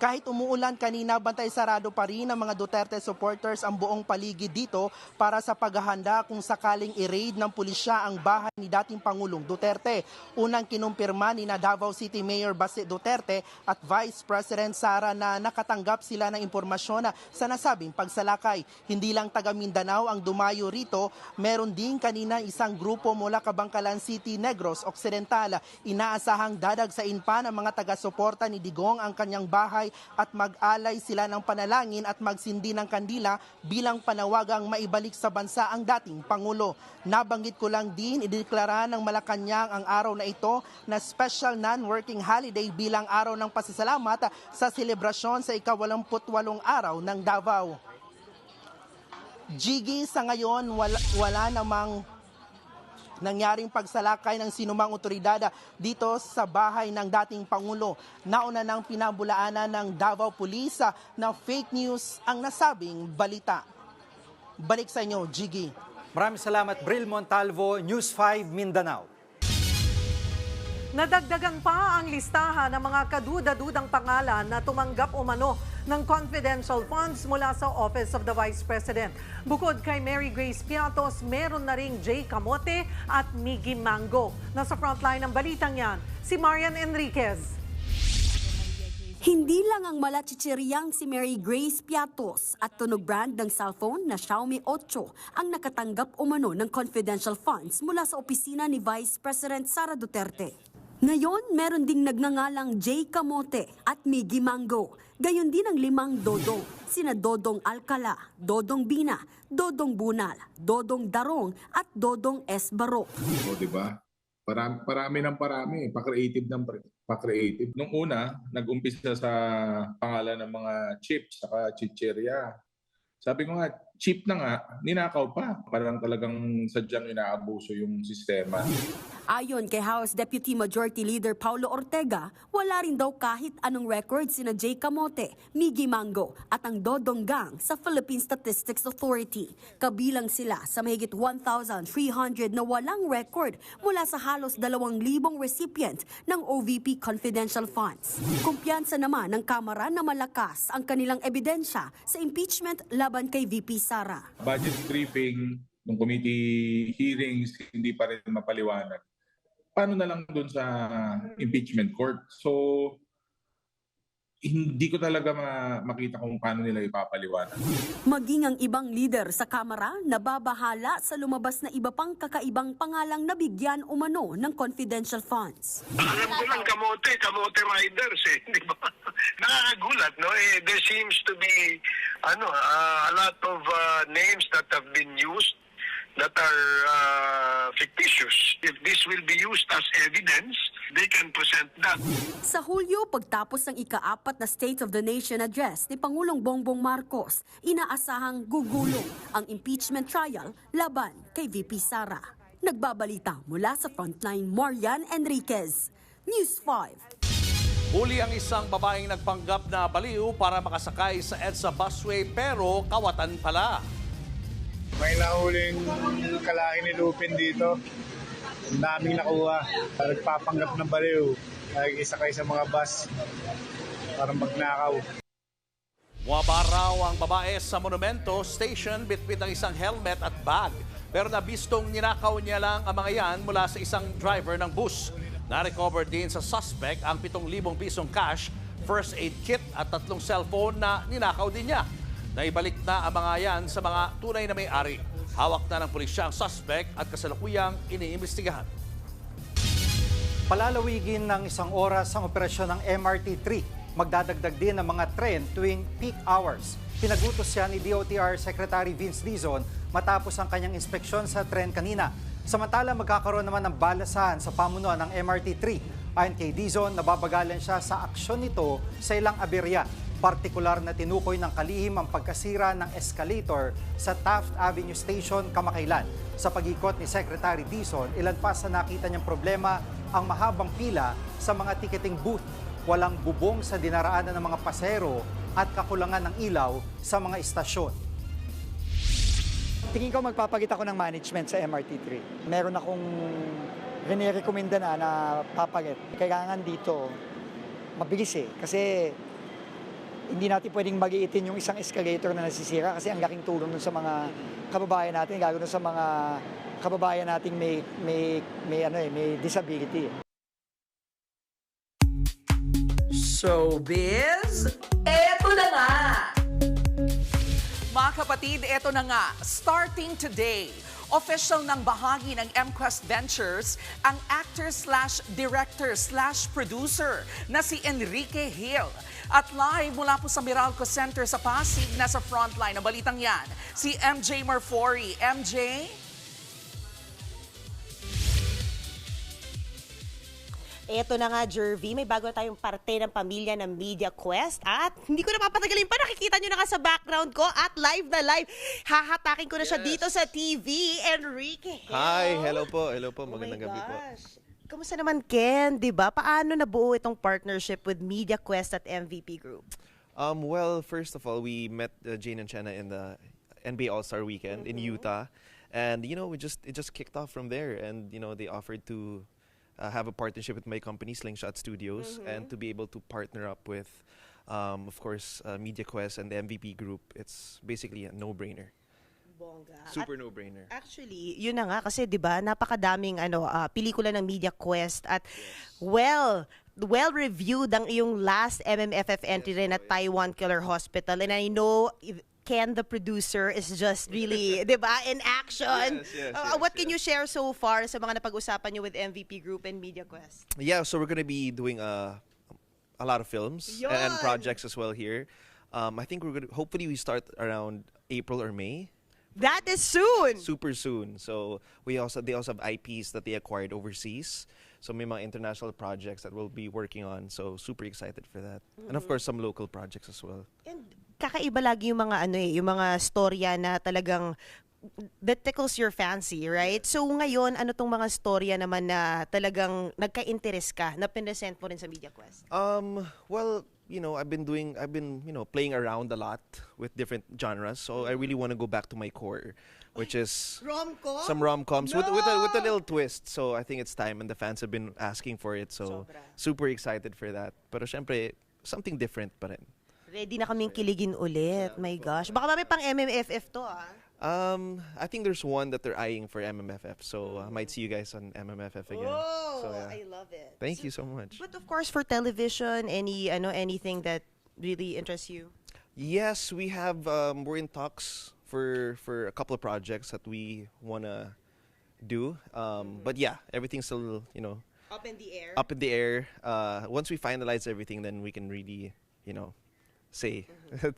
Kahit umuulan kanina, bantay sarado pa rin ng mga Duterte supporters ang buong paligid dito para sa paghahanda kung sakaling i-raid ng pulisya ang bahay ni dating Pangulong Duterte. Unang kinumpirma ni Davao City Mayor Baste Duterte at Vice President Sara na nakatanggap sila ng impormasyon sa nasabing pagsalakay. Hindi lang taga Mindanao ang dumayo rito, meron din kanina isang grupo mula Kabangkalan City, Negros Occidental. Inaasahang dadagsain pa ng mga taga-suporta ni Digong ang kanyang bahay at mag-alay sila ng panalangin at magsindi ng kandila bilang panawagang maibalik sa bansa ang dating Pangulo. Nabanggit ko lang din, ideklara ng Malacanang ang araw na ito na special non-working holiday bilang araw ng pasasalamat sa selebrasyon sa ika-88 araw ng Davao. Jiggy, sa ngayon wala namang nangyaring pagsalakay ng sinumang otoridad dito sa bahay ng dating Pangulo. Nauna nang pinabulaanan ng Davao Police na fake news ang nasabing balita. Balik sa inyo, Jiggy. Maraming salamat, Bril Montalvo, News 5 Mindanao. Nadagdagan pa ang listahan ng mga kaduda-dudang pangalan na tumanggap umano ng confidential funds mula sa Office of the Vice President. Bukod kay Mary Grace Piatos, meron na ring Jay Camote at Miggy Mango. Nasa frontline ng balitang yan, si Marian Enriquez. Hindi lang ang malachichiryang si Mary Grace Piatos at tunog brand ng cellphone na Xiaomi 8 ang nakatanggap umano ng confidential funds mula sa opisina ni Vice President Sara Duterte. Ngayon, meron ding nagngangalang Jay Camote at Miggy Mango. Gayon din ang 5 Dodong, sina Dodong Alcala, Dodong Bina, Dodong Bunal, Dodong Darong at Dodong S. Barok. O diba? Parami ng parami, pa-creative ng pa-creative. Nung una, nag-umpisa sa pangalan ng mga chips saka chicheria. Sabi ko nga, cheap na nga, ninakaw pa. Parang talagang sadyang inaabuso yung sistema. Ayon kay House Deputy Majority Leader Paulo Ortega, wala rin daw kahit anong record sina Jay Camote, Miggy Mango at ang Dodong Gang sa Philippine Statistics Authority. Kabilang sila sa mahigit 1,300 na walang record mula sa halos 2,000 recipient ng OVP confidential funds. Kumpiyansa naman ng Kamara na malakas ang kanilang ebidensya sa impeachment laban kay VP Sara. Budget briefing, ng committee hearings, hindi pa rin mapaliwanag. Paano na lang doon sa impeachment court? So hindi ko talaga makita kung paano nila ipapaliwanag. Maging ang ibang leader sa Kamara nababahala sa lumabas na iba pang kakaibang pangalang nabigyan umano ng confidential funds. Alam ko lang kamote riders di ba? Nakakagulat, no? There seems to be a lot of names that have been used that are fictitious. If this will be used as evidence, they can present that. Sa Hulyo, pagtapos ng ika-4 na State of the Nation address ni Pangulong Bongbong Marcos, inaasahang gugulong ang impeachment trial laban kay VP Sara. Nagbabalita mula sa Frontline, Marian Enriquez, News 5. Huli ang isang babaeng nagpanggap na baliw para makasakay sa EDSA busway pero kawatan pala. May nahuling kalahi ni Lupin dito. Ang daming nakuha. Nagpapanggap ng baliw. Nag-isakay sa mga bus para magnakaw. Buwaba raw ang babae sa Monumento Station bitbit ng isang helmet at bag. Pero nabistong ninakaw niya lang ang mga yan mula sa isang driver ng bus. Na-recover din sa suspect ang 7,000 pisong cash, first aid kit at 3 cellphone na ninakaw din niya. Naibalik na ang mga yan sa mga tunay na may-ari. Hawak na ng pulisya ang suspect at kasalukuyang iniimbestigahan. Palalawigin ng 1 oras ang operasyon ng MRT-3. Magdadagdag din ng mga tren tuwing peak hours. Pinagutos siya ni DOTR Secretary Vince Dizon matapos ang kanyang inspeksyon sa tren kanina. Samantala, magkakaroon naman ng balasahan sa pamunuan ng MRT-3. Ayon kay Dizon, nababagalan siya sa aksyon nito sa ilang aberya. Partikular na tinukoy ng kalihim ang pagkasira ng escalator sa Taft Avenue Station kamakailan. Sa pag-ikot ni Secretary Dizon, ilan pa sa nakita niyang problema ang mahabang pila sa mga ticketing booth, walang bubong sa dinaraanan ng mga pasahero at kakulangan ng ilaw sa mga istasyon. Tingin ko magpapakita ko ng management sa MRT-3. Meron akong rinirekomenda na papalit. Kailangan dito mabilis kasi hindi natin pwedeng mag-iitin yung isang escalator na nasisira kasi ang laking tulong dun sa mga kababayan natin, lalo na sa mga kababayan nating may disability. Showbiz, eto na nga! Mga kapatid, eto na nga, starting today, official ng bahagi ng MQuest Ventures ang actor/director/producer na si Enrique Hill. At live mula po sa Meralco Center sa Pasig, nasa frontline ng balitang yan, si MJ Marfori. MJ? Eto na nga, Jervy, may bago tayong parte ng pamilya ng Media Quest at hindi ko na papatagalin pa, nakikita nyo na nga sa background ko at live na live. Hahatakin ko na siya dito sa TV, Enrique. Hi, hello po, magandang gabi po. Kamusta naman, Ken? Diba? Paano nabuo itong partnership with Media Quest at MVP Group? Well, first of all, we met Jane and Chenna in the NBA All-Star Weekend in Utah. And, it just kicked off from there. And, they offered to have a partnership with my company, Slingshot Studios, and to be able to partner up with, of course, Media Quest and the MVP Group. It's basically a no-brainer. Bongga. Super no-brainer. Actually, yun na nga kasi 'di ba, napakadaming pelikula ng Media Quest at well-reviewed ang iyong last MMFF entry rin at Taiwan Killer Hospital, and I know Ken, the producer, is just really, 'di ba, in action. What can you share so far sa mga napag-usapan niyo with MVP Group and Media Quest? Yeah, so we're gonna be doing a lot of films and projects as well here. I think hopefully we start around April or May. That is soon. Super soon. So they also have IPs that they acquired overseas. So may mga international projects that we'll be working on. So super excited for that. And of course some local projects as well. And kakaiba lagi yung mga yung mga storya na talagang that tickles your fancy, right? So ngayon, ano tong mga storya naman na talagang nagka-interest ka na pinresent mo rin sa Media Quest? Well, I've been playing around a lot with different genres. So I really want to go back to my core, which is some rom-coms with a little twist. So I think it's time, and the fans have been asking for it. So super excited for that. Pero syempre, something different pa rin. Ready na kaming kiligin ulit. My gosh. Baka may pang MMFF to, I think there's one that they're eyeing for MMFF. So I might see you guys on MMFF again. Oh, so, yeah. I love it. Thank you so much. But of course, for television, anything that really interests you? Yes, we have. We're in talks for a couple of projects that we wanna do. But yeah, everything's still Up in the air. up in the air. Once we finalize everything, then we can really say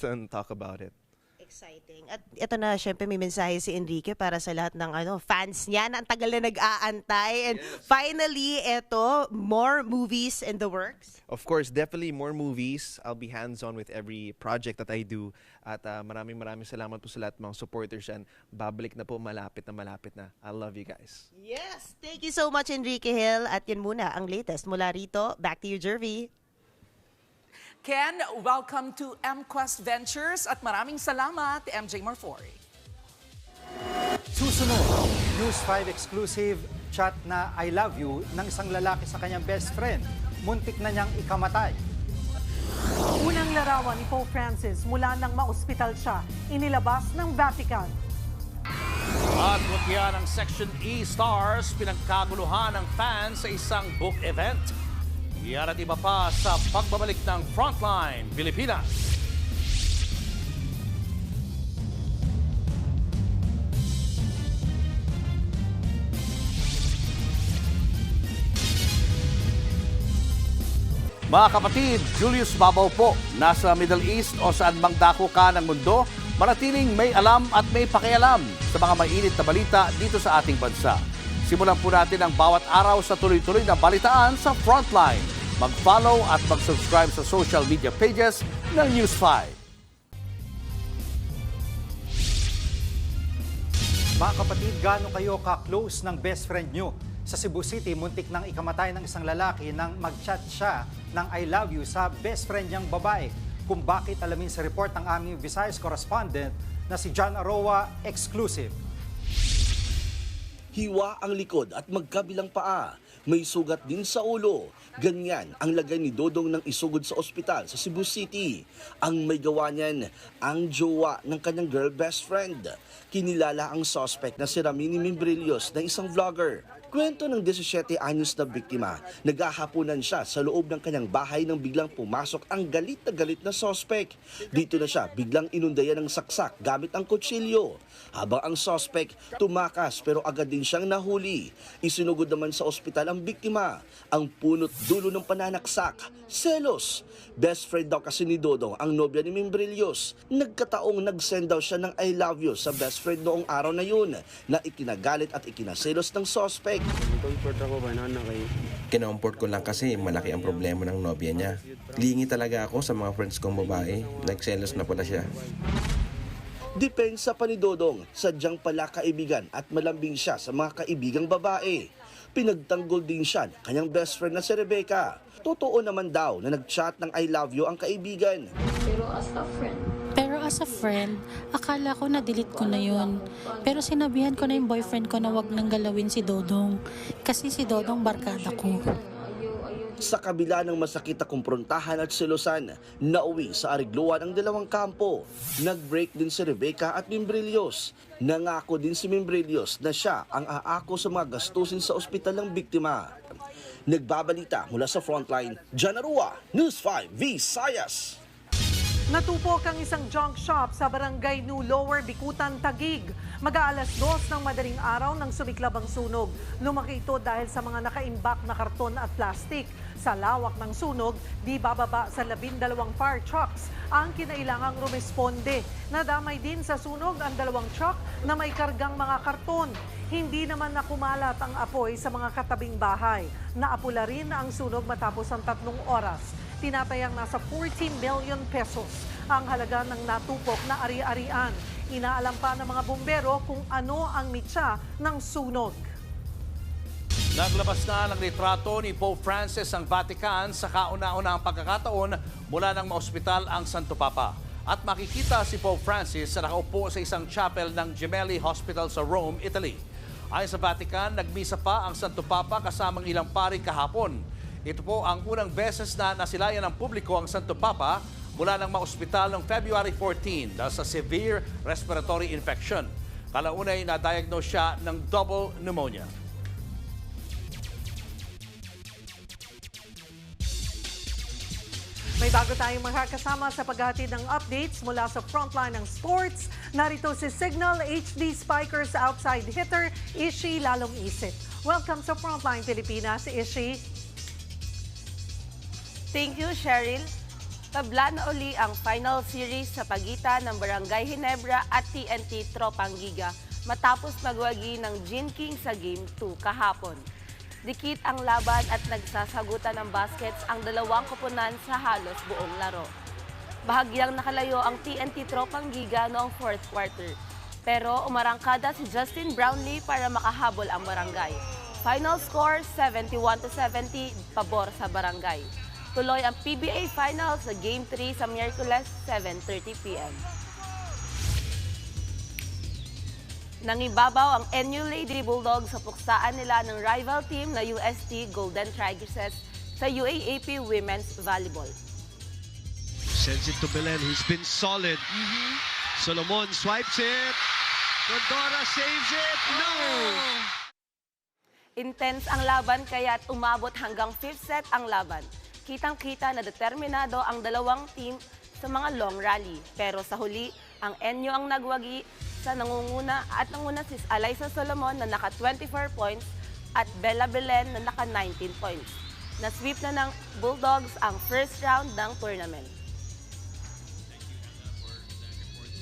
and talk about it. Exciting. At ito na, syempre may mensahe si Enrique para sa lahat ng fans niya na ang tagal na nag-aantay. And finally, ito, more movies in the works. Of course, definitely more movies. I'll be hands-on with every project that I do. At maraming salamat po sa lahat ng mga supporters yan. Babalik na po, malapit na. I love you guys. Yes! Thank you so much, Enrique Hill. At yan muna ang latest mula rito. Back to you, Jervy. Ken, welcome to MQuest Ventures at maraming salamat, MJ Marfori. Susunod, News 5 exclusive chat na I love you ng isang lalaki sa kanyang best friend. Muntik na niyang ikamatay. Unang larawan ni Pope Francis mula nang maospital siya, inilabas ng Vatican. At mutya ng Section E stars, pinagkaguluhan ng fans sa isang book event. Yan at iba pa sa pagbabalik ng Frontline Pilipinas. Mga kapatid, Julius Babaw po, nasa Middle East o saan mang dako ka ng mundo, manatiling may alam at may pakialam sa mga mainit na balita dito sa ating bansa. Simulan po natin ang bawat araw sa tuloy-tuloy na balitaan sa Frontline. Mag-follow at mag-subscribe sa social media pages ng News 5. Mga kapatid, gaano kayo ka-close ng best friend nyo? Sa Cebu City, muntik nang ikamatay ng isang lalaki nang mag-chat siya ng I love you sa best friend niyang babae. Kung bakit, alamin sa report ng aming Visayas correspondent na si John Aroa, exclusive. Hiwa ang likod at magkabilang paa. May sugat din sa ulo. Ganyan ang lagay ni Dodong ng isugod sa ospital sa Cebu City. Ang may gawa niyan, ang jowa ng kanyang girl best friend. Kinilala ang suspect na si Ramini Membrillos na isang vlogger. Kwento ng 17 anyos na biktima, naghahaponan siya sa loob ng kanyang bahay nang biglang pumasok ang galit na suspect. Dito na siya biglang inundayan ng saksak gamit ang kutsilyo. Habang ang suspect tumakas pero agad din siyang nahuli. Isinugod naman sa ospital ang biktima. Ang punot dulo ng pananaksak, selos. Best friend daw kasi ni Dodong ang nobya ni Membrillos. Nagkataong nag-send daw siya ng I love you sa best friend noong araw na yun na ikinagalit at ikinaselos ng suspect. Comfort ako ba na Kinomport ko lang kasi malaki ang problema ng nobya niya. Lingi talaga ako sa mga friends kong babae. Nagselos na pala siya. Depensa pa ni Dodong, sadyang pala kaibigan at malambing siya sa mga kaibigang babae. Pinagtanggol din siya ng kanyang best friend na si Rebecca. Totoo naman daw na nag-chat ng I love you ang kaibigan. Pero as a friend, akala ko na-delete ko na yun. Pero sinabihan ko na yung boyfriend ko na wag nang galawin si Dodong. Kasi si Dodong barkada ko. Sa kabila ng masakit na kumprontahan at selosan, nauwi sa arigluan ang dalawang kampo. Nag-break din si Rebecca at Membrillos. Nangako din si Membrillos na siya ang aako sa mga gastusin sa ospital ng biktima. Nagbabalita mula sa Frontline, John Aroa, News 5 Visayas. Natupok ang isang junk shop sa Barangay New Lower, Bikutan, Taguig. Mag-aalas 2 ng madaling araw nang sumiklab ang sunog. Lumaki ito dahil sa mga nakaimbak na karton at plastik. Sa lawak ng sunog, di bababa sa 12 fire trucks ang kinailangang rumisponde. Nadamay din sa sunog ang 2 truck na may kargang mga karton. Hindi naman nakumalat ang apoy sa mga katabing bahay. Naapula rin ang sunog matapos ang 3 oras. Tinatayang nasa 40 million pesos ang halaga ng natupok na ari-arian. Inaalam pa ng mga bumbero kung ano ang mitsa ng sunog. Naglabas na ng litrato ni Pope Francis ang Vatican sa kauna-unahang pagkakataon mula ng maospital ang Santo Papa. At makikita si Pope Francis na nakaupo sa isang chapel ng Gemelli Hospital sa Rome, Italy. Ayon sa Vatican, nagmisa pa ang Santo Papa kasamang ilang pari kahapon. Ito po ang unang beses na nasilayan ng publiko ang Santo Papa mula ng maospital noong February 14 dahil sa severe respiratory infection. Kalaunay na-diagnose siya ng double pneumonia. May bago tayong makakasama sa paghahatid ng updates mula sa frontline ng sports. Narito si Signal HD Spikers outside hitter, Ishi Lalong Isip. Welcome sa Frontline Pilipinas, Ishi. Thank you, Cheryl. Tabla na uli ang final series sa pagitan ng Barangay Ginebra at TNT Tropang Giga matapos magwagi ng Gin King sa Game 2 kahapon. Dikit ang laban at nagsasagutan ng baskets ang dalawang koponan sa halos buong laro. Bahagyang nakalayo ang TNT Tropang Giga noong fourth quarter. Pero umarangkada si Justin Brownlee para makahabol ang Barangay. Final score 71-70 pabor sa Barangay. Tuloy ang PBA Finals sa Game 3 sa Miyerkules 7:30 p.m. Nangibabaw ang NU Lady Bulldogs sa puksaan nila ng rival team na UST Golden Tigresses sa UAAP Women's Volleyball. Sends it to Belen, who's been solid. Solomon swipes it. Condora saves it. No! Intense ang laban kaya't umabot hanggang 5th set ang laban. Kitang-kita na determinado ang dalawang team sa mga long rally. Pero sa huli, ang NU ang nagwagi sa nanguna si Alyssa Solomon na naka 24 points at Bella Belen na naka 19 points. Na-sweep na ng Bulldogs ang first round ng tournament.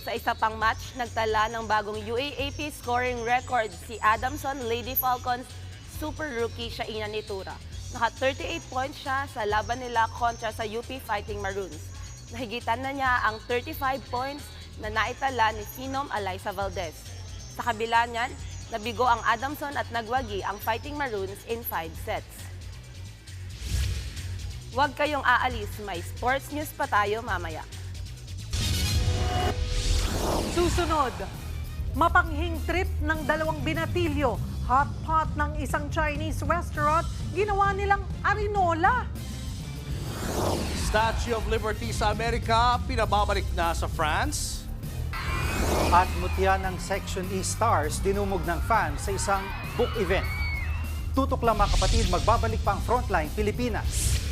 Sa isa pang match, nagtala ng bagong UAAP scoring record si Adamson Lady Falcons super rookie Shaina Nitura. Naka 38 points siya sa laban nila kontra sa UP Fighting Maroons. Nahigitan na niya ang 35 points na naitala ni Phenom Alyssa Valdez. Sa kabila niyan, nabigo ang Adamson at nagwagi ang Fighting Maroons in 5 sets. Huwag kayong aalis, may sports news pa tayo mamaya. Susunod, mapanghing trip ng dalawang binatilyo. Hot pot ng isang Chinese restaurant, ginawa nilang arinola. Statue of Liberty sa Amerika, pinababalik na sa France. At mutya ng Section E Stars dinumog ng fans sa isang book event. Tutok lang mga kapatid, magbabalik pa ang Frontline Pilipinas.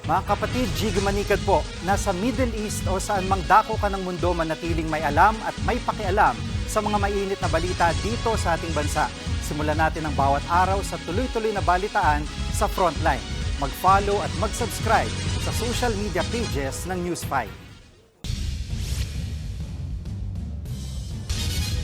Mga kapatid, Jig Manikad po, nasa Middle East o saan mang dako ka ng mundo manatiling may alam at may pakialam sa mga mainit na balita dito sa ating bansa. Simulan natin ang bawat araw sa tuloy-tuloy na balitaan sa Frontline. Mag-follow at mag-subscribe sa social media pages ng News 5.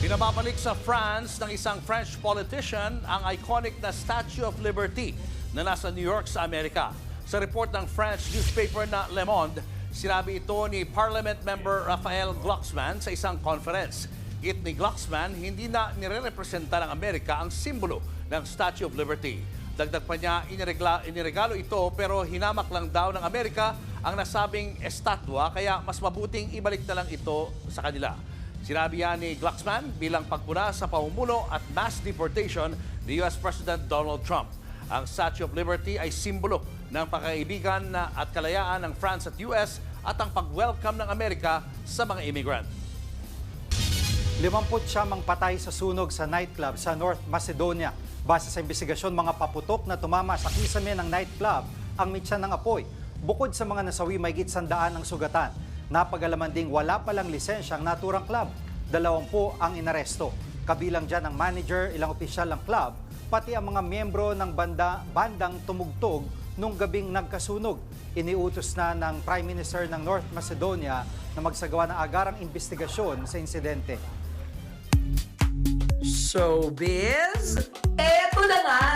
Pinababalik sa France ng isang French politician ang iconic na Statue of Liberty na nasa New York sa Amerika. Sa report ng French newspaper na Le Monde, sinabi ito ni Parliament member Raphael Glucksmann sa isang conference. It ni Glucksmann, hindi na nire-representa ng Amerika ang simbolo ng Statue of Liberty. Dagdag pa niya, iniregalo ito pero hinamak lang daw ng Amerika ang nasabing estatwa kaya mas mabuting ibalik na lang ito sa kanila. Sinabi yan ni Glucksmann bilang pagpuna sa pamumuno at mass deportation ni US President Donald Trump. Ang Statue of Liberty ay simbolo ng pagkaibigan at kalayaan ng France at US at ang pag-welcome ng Amerika sa mga immigrant. 59 patay sa sunog sa nightclub sa North Macedonia. Base sa investigasyon, mga paputok na tumama sa kisame ng nightclub ang mitsa ng apoy. Bukod sa mga nasawi, may git 100 ang sugatan. Napag-alaman ding wala palang lisensya ang naturang club. 20 ang inaresto. Kabilang dyan ang manager, ilang opisyal ng club, pati ang mga miyembro ng bandang tumugtog nung gabing nagkasunog. Iniutos na ng Prime Minister ng North Macedonia na magsagawa ng agarang investigasyon sa insidente. Showbiz, eto na nga!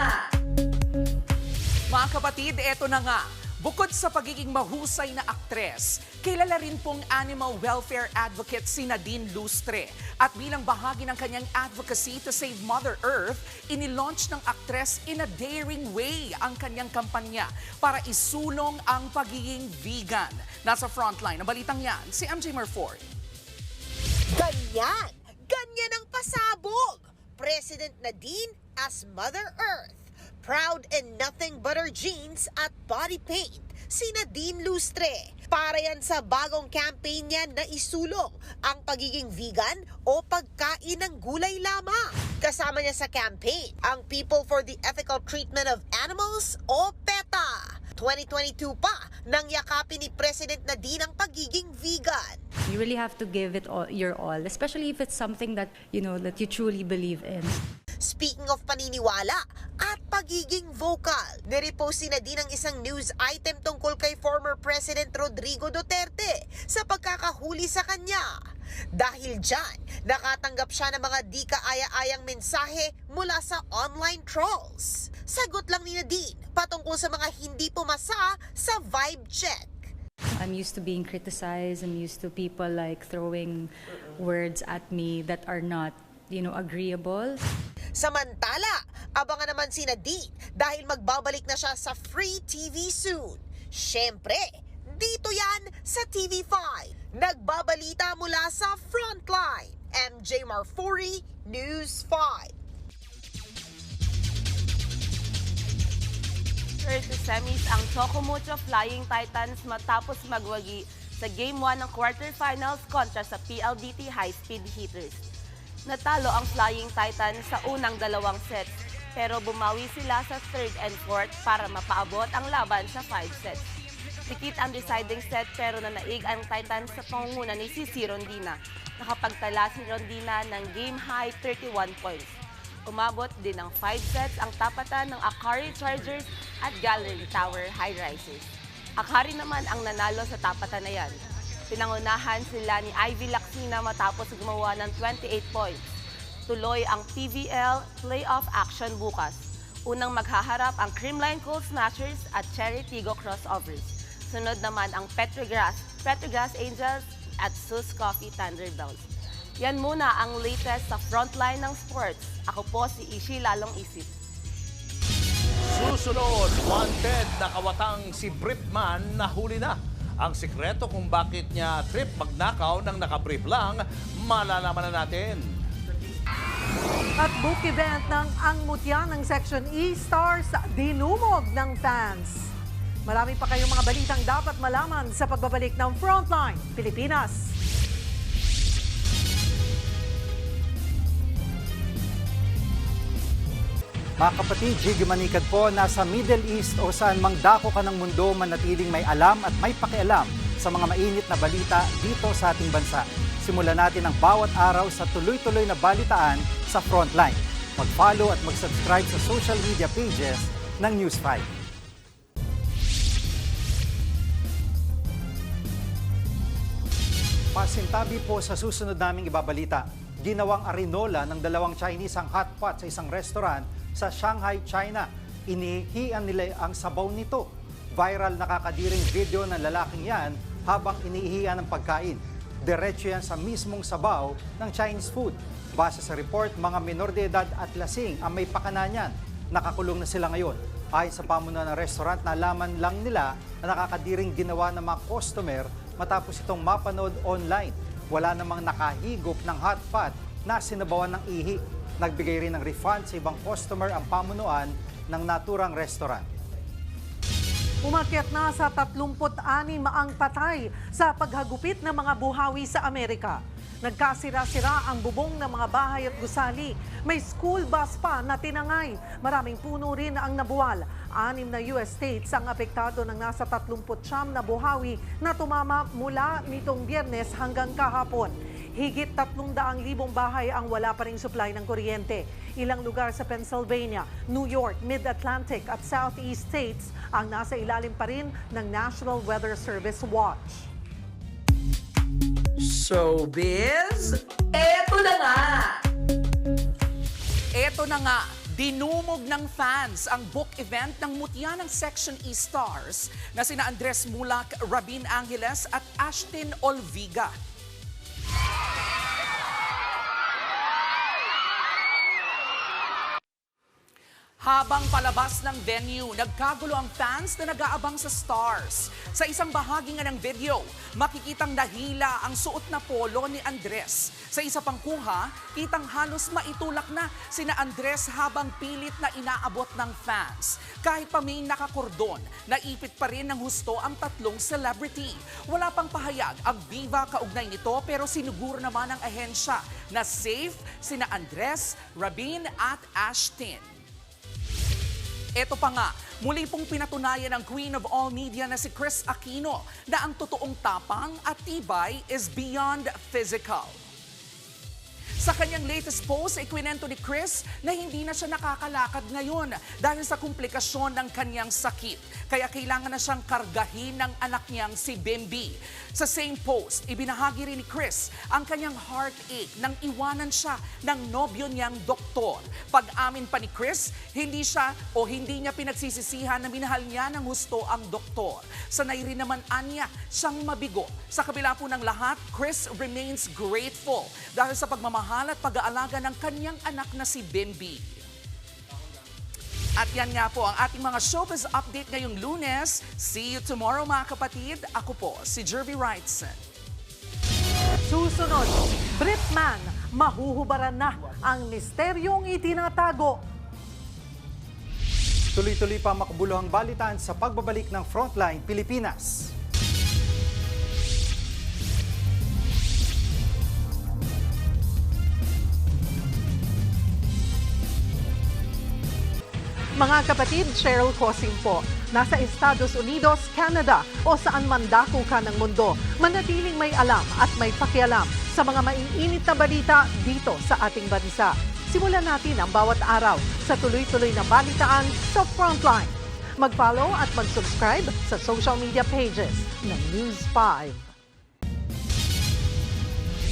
Mga kapatid, eto na nga. Bukod sa pagiging mahusay na aktres, kilala rin pong animal welfare advocate si Nadine Lustre. At bilang bahagi ng kanyang advocacy to save Mother Earth, inilaunch ng aktres in a daring way ang kanyang kampanya para isulong ang pagiging vegan. Nasa frontline ng balitang yan, si MJ Murford. Ganyan ang pasabog. President Nadine as Mother Earth. Proud in nothing but her jeans at body paint, si Nadine Lustre. Para yan sa bagong campaign niya na isulong ang pagiging vegan o pagkain ng gulay lamang. Kasama niya sa campaign ang People for the Ethical Treatment of Animals o PETA. 2022 pa nang yakapin ni President Nadine ang pagiging vegan. You really have to give it all, your all, especially if it's something that that you truly believe in. Speaking of paniniwala at pagiging vocal, nirepost si Nadine ang isang news item tungkol kay former President Rodrigo Duterte sa pagkakahuli sa kanya. Dahil dyan, nakatanggap siya ng mga di kaaya-ayang mensahe mula sa online trolls. Sagot lang ni Nadine patungkol sa mga hindi pumasa sa vibe check. I'm used to being criticized. I'm used to people like throwing words at me that are not, agreeable. Samantala, abangan naman si Nadine dahil magbabalik na siya sa Free TV soon. Siyempre, dito yan sa TV5. Nagbabalita mula sa Frontline. MJ Marfori, News 5. Third to semis ang Chocomucho Flying Titans matapos magwagi sa Game 1 ng quarterfinals kontra sa PLDT High Speed Hitters. Natalo ang Flying Titans sa unang dalawang sets pero bumawi sila sa third and fourth para mapaabot ang laban sa 5 sets. Dikit ang deciding set pero nanaig ang Titans sa pangunguna ni Cici Rondina. Nakapagtala si Rondina ng game-high 31 points. Umabot din ng 5 sets ang tapatan ng Akari Chargers at Gallery Tower High Rises. Akari naman ang nanalo sa tapatan na yan. Pinangunahan sila ni Ivy Lacsina matapos gumawa ng 28 points. Tuloy ang PVL playoff action bukas. Unang maghaharap ang Creamline Cold Snatchers at Cherry Tigo Crossovers. Sunod naman ang Petrogas Angels at Sus Coffee Thunderbells. Yan muna ang latest sa Frontline ng sports. Ako po si Ishi Lalong Isip. Susunod, wanted na kawatang si Briefman nahuli na. Ang sikreto kung bakit niya trip magnakaw ng nakabrief lang, malalaman na natin. At book event ng Ang Mutya ng Section E Stars, dinumog ng fans. Marami pa kayong mga balitang dapat malaman sa pagbabalik ng Frontline Pilipinas. Mga kapatid, Jiggy Manikad po, nasa Middle East o saan mang dako ka ng mundo, manatiling may alam at may pakialam sa mga mainit na balita dito sa ating bansa. Simulan natin ang bawat araw sa tuloy-tuloy na balitaan sa Frontline. Mag-follow at mag-subscribe sa social media pages ng News 5. Pasintabi po sa susunod naming ibabalita. Ginawang arinola ng dalawang Chinese ang hot pot sa isang restaurant sa Shanghai, China. Inihian nila ang sabaw nito. Viral nakakadiring video ng lalaking yan habang inihian ang pagkain. Diretso yan sa mismong sabaw ng Chinese food. Base sa report, mga minor de edad at lasing ang may pakana niyan. Nakakulong na sila ngayon. Ayon sa pamunuan ng restaurant, nalaman lang nila na nakakadiring ginawa ng mga customer matapos itong mapanood online. Wala namang nakahigop ng hot pot na sinabawan ng ihi. Nagbigay rin ng refund sa ibang customer ang pamunuan ng naturang restaurant. Umakyat na sa 36 ang patay sa paghagupit ng mga buhawi sa Amerika. Nagkasira-sira ang bubong ng mga bahay at gusali. May school bus pa na tinangay. Maraming puno rin ang nabuwal. 6 na US states ang apektado ng nasa 39 na buhawi na tumama mula nitong Biyernes hanggang kahapon. Higit 300,000 bahay ang wala pa ring supply ng kuryente. Ilang lugar sa Pennsylvania, New York, Mid-Atlantic at Southeast states ang nasa ilalim pa rin ng National Weather Service Watch. Showbiz, eto na nga! Eto na nga, dinumog ng fans ang book event ng Mutya ng Section E Stars na sina Andres Mulak, Rabin Angeles at Ashtin Olviga. Habang palabas ng venue, nagkagulo ang fans na nag-aabang sa stars. Sa isang bahagi nga ng video, makikitang nahila ang suot na polo ni Andres. Sa isa pang kuha, kitang halos maitulak na sina Andres habang pilit na inaabot ng fans. Kahit pa may nakakordon, naipit pa rin ng husto ang tatlong celebrity. Wala pang pahayag ang Viva kaugnay nito pero sinuguro naman ng ahensya na safe sina Andres, Rabin at Ashton. Ito pa nga, muli pong pinatunayan ng Queen of All Media na si Kris Aquino na ang totoong tapang at tibay is beyond physical. Sa kanyang latest post, ikwinento ni Kris na hindi na siya nakakalakad ngayon dahil sa komplikasyon ng kanyang sakit. Kaya kailangan na siyang kargahin ng anak niyang si Bimbi. Sa same post, ibinahagi rin ni Kris ang kanyang heartache nang iwanan siya ng nobyo niyang doktor. Pag-amin pa ni Kris, hindi niya pinagsisisihan na minahal niya ng husto ang doktor. Sanay rin naman anya siyang mabigo. Sa kabila po ng lahat, Kris remains grateful dahil sa pagmamahal at pag-aalaga ng kanyang anak na si Bimbi. At yan nga po ang ating mga showbiz update ngayong Lunes. See you tomorrow mga kapatid. Ako po si Jervy Wrightson. Susunod, Britman, mahuhubaran na ang misteryong itinatago. Tuloy-tuloy pa makabuluhang balitaan sa pagbabalik ng Frontline Pilipinas. Mga kapatid, Cheryl Cosing po. Nasa Estados Unidos, Canada o saan man dako ka ng mundo, manatiling may alam at may pakialam sa mga maiinit na balita dito sa ating bansa. Simulan natin ang bawat araw sa tuloy-tuloy na balitaan sa Frontline. Mag-follow at mag-subscribe sa social media pages ng News 5.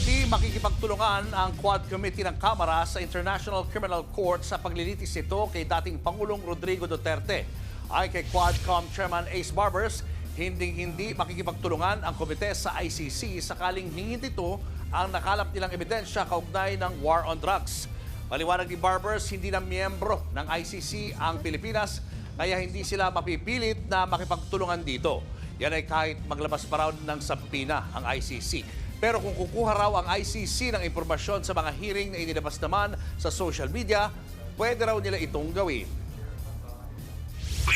Hindi makikipagtulungan ang Quad Committee ng Kamara sa International Criminal Court sa paglilitis nito kay dating Pangulong Rodrigo Duterte. Ay kay Quadcom Chairman Ace Barbers, hindi makikipagtulungan ang komite sa ICC sakaling hingin nito ang nakalap nilang ebidensya kaugnay ng war on drugs. Paliwanag ni Barbers, hindi na miyembro ng ICC ang Pilipinas kaya hindi sila mapipilit na makipagtulungan dito. Yan ay kahit maglabas pa raw ng sabpina ang ICC. Pero kung kukuha raw ang ICC ng impormasyon sa mga hearing na inilabas naman sa social media, pwede raw nila itong gawin.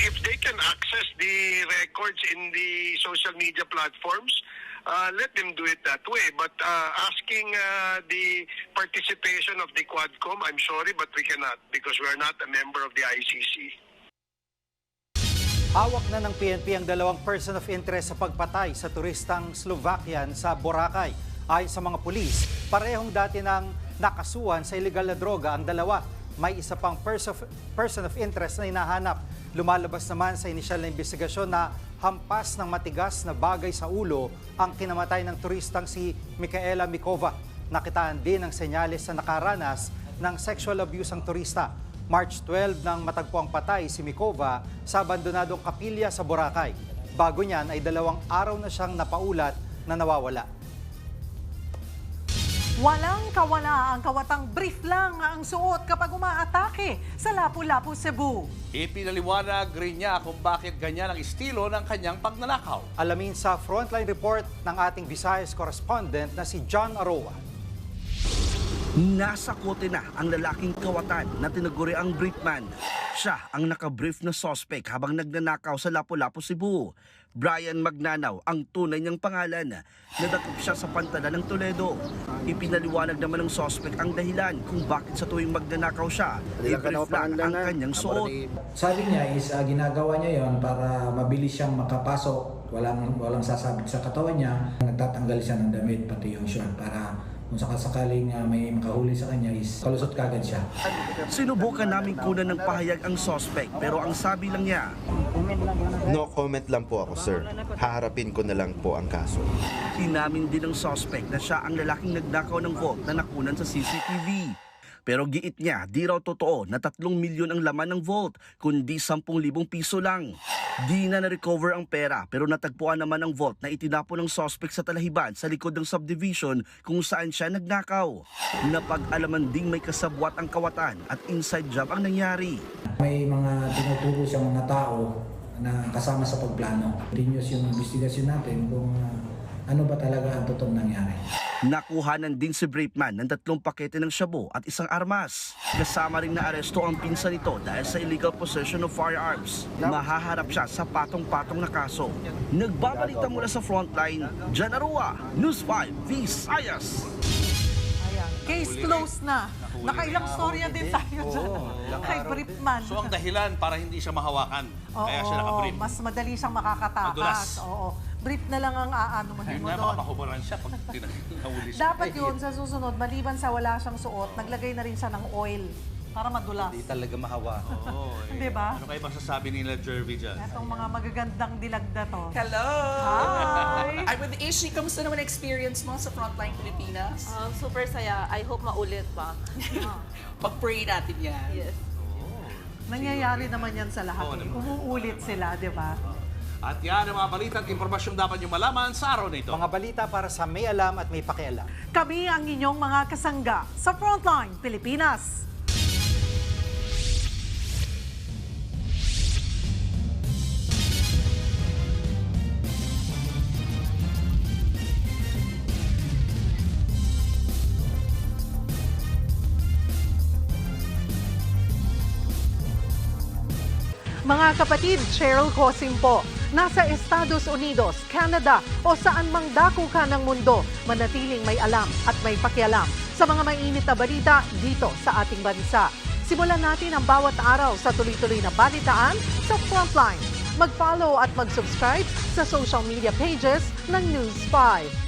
If they can access the records in the social media platforms, let them do it that way. But asking the participation of the Quadcom, I'm sorry, but we cannot because we are not a member of the ICC. Hawak na ng PNP ang dalawang person of interest sa pagpatay sa turistang Slovakian sa Boracay. Ayon sa mga pulis, parehong dati nang nakasuhan sa illegal na droga ang dalawa. May isa pang person of interest na hinahanap. Lumalabas naman sa inisyal na investigasyon na hampas ng matigas na bagay sa ulo ang kinamatay ng turistang si Micaela Mikova. Nakitaan din ang senyales na nakaranas ng sexual abuse ang turista. March 12 nang matagpuang patay si Mikova sa abandonadong kapilya sa Boracay. Bago niyan ay 2 araw na siyang napaulat na nawawala. Walang kawala ang kawatang brief lang ang suot kapag umaatake sa Lapu-Lapu, Cebu. Ipinaliwanag rin niya kung bakit ganyan ang estilo ng kanyang pagnanakaw. Alamin sa Frontline Report ng ating Visayas correspondent na si John Aroa. Nasa kote na ang lalaking kawatan na tinaguri ang briefman. Siya ang nakabrief na suspect habang nagnanakaw sa Lapu-Lapu, Cebu. Brian Magnanaw ang tunay niyang pangalan. Nadakip siya sa pantalan ng Toledo. Ipinaliwanag naman ng suspect ang dahilan kung bakit sa tuwing magnanakaw siya, i-brief lang ang kanyang suot. Sabi niya is ginagawa niya yon para mabilis siyang makapasok. Walang sasabit sa katawan niya. Nagtatanggal siya ng damit, pati yung short para kung sakasakaling may makahuli sa kanya is kalusot kagad siya. Sinubukan namin kunan ng pahayag ang suspect pero ang sabi lang niya, no comment lang po ako, sir. Haharapin ko na lang po ang kaso. Inamin din ng suspect na siya ang lalaking nagnakaw ng vault na nakunan sa CCTV. Pero giit niya, di raw totoo na 3 milyon ang laman ng vault, kundi 10,000 piso lang. Di na na-recover ang pera pero natagpuan naman ang vault na itinapon ng suspect sa Talahiban sa likod ng subdivision kung saan siya nagnakaw. Napag-alaman ding may kasabwat ang kawatan at inside job ang nangyari. May mga tinuturo siyang mga tao na kasama sa pagplano. Continuous yung investigasyon natin kung ano ba talaga ang totoong nangyari. Nakuhanan din si Brapeman ng 3 pakete ng shabu at 1 armas. Kasama rin na aresto ang pinsan nito dahil sa illegal possession of firearms. Mahaharap siya sa patong-patong na kaso. Nagbabalita mula sa frontline, Jan Arua, News 5 Visayas. Ayan, case closed na. Nakailang storya din tayo dyan. Kay Brapeman. So ang dahilan para hindi siya mahawakan, kaya siya nakabrief. Mas madali siyang makakatakas. Madulas. Oo. Brief na lang ang aano mo Yun mo nga, doon. makapahubaran siya pag nahuli siya. Dapat yun, sa susunod, maliban sa wala siyang suot, naglagay na rin siya ng oil para madulas. Hindi talaga mahawa. Di ba? Ano kayo masasabi nila, Jervy, dyan? Itong mga magagandang dilag na to. Hello! Hi! I'm with Ishi. Kamusta naman experience mo sa Frontline Pilipinas? Super saya. I hope maulit pa. Pag-pray natin yan. Yes. Nangyayari naman yan sa lahat. Umuulit sila, di ba? At yan ang mga balita at impormasyong dapat nyo malaman sa araw na ito. Mga balita para sa may alam at may pakialam. Kami ang inyong mga kasangga sa Frontline Pilipinas. Mga kapatid, Cheryl Cosim po. Nasa Estados Unidos, Canada o saan mang dako ka ng mundo, manatiling may alam at may pakialam sa mga mainit na balita dito sa ating bansa. Simulan natin ang bawat araw sa tuloy-tuloy na balitaan sa Frontline. Mag-follow at mag-subscribe sa social media pages ng News 5.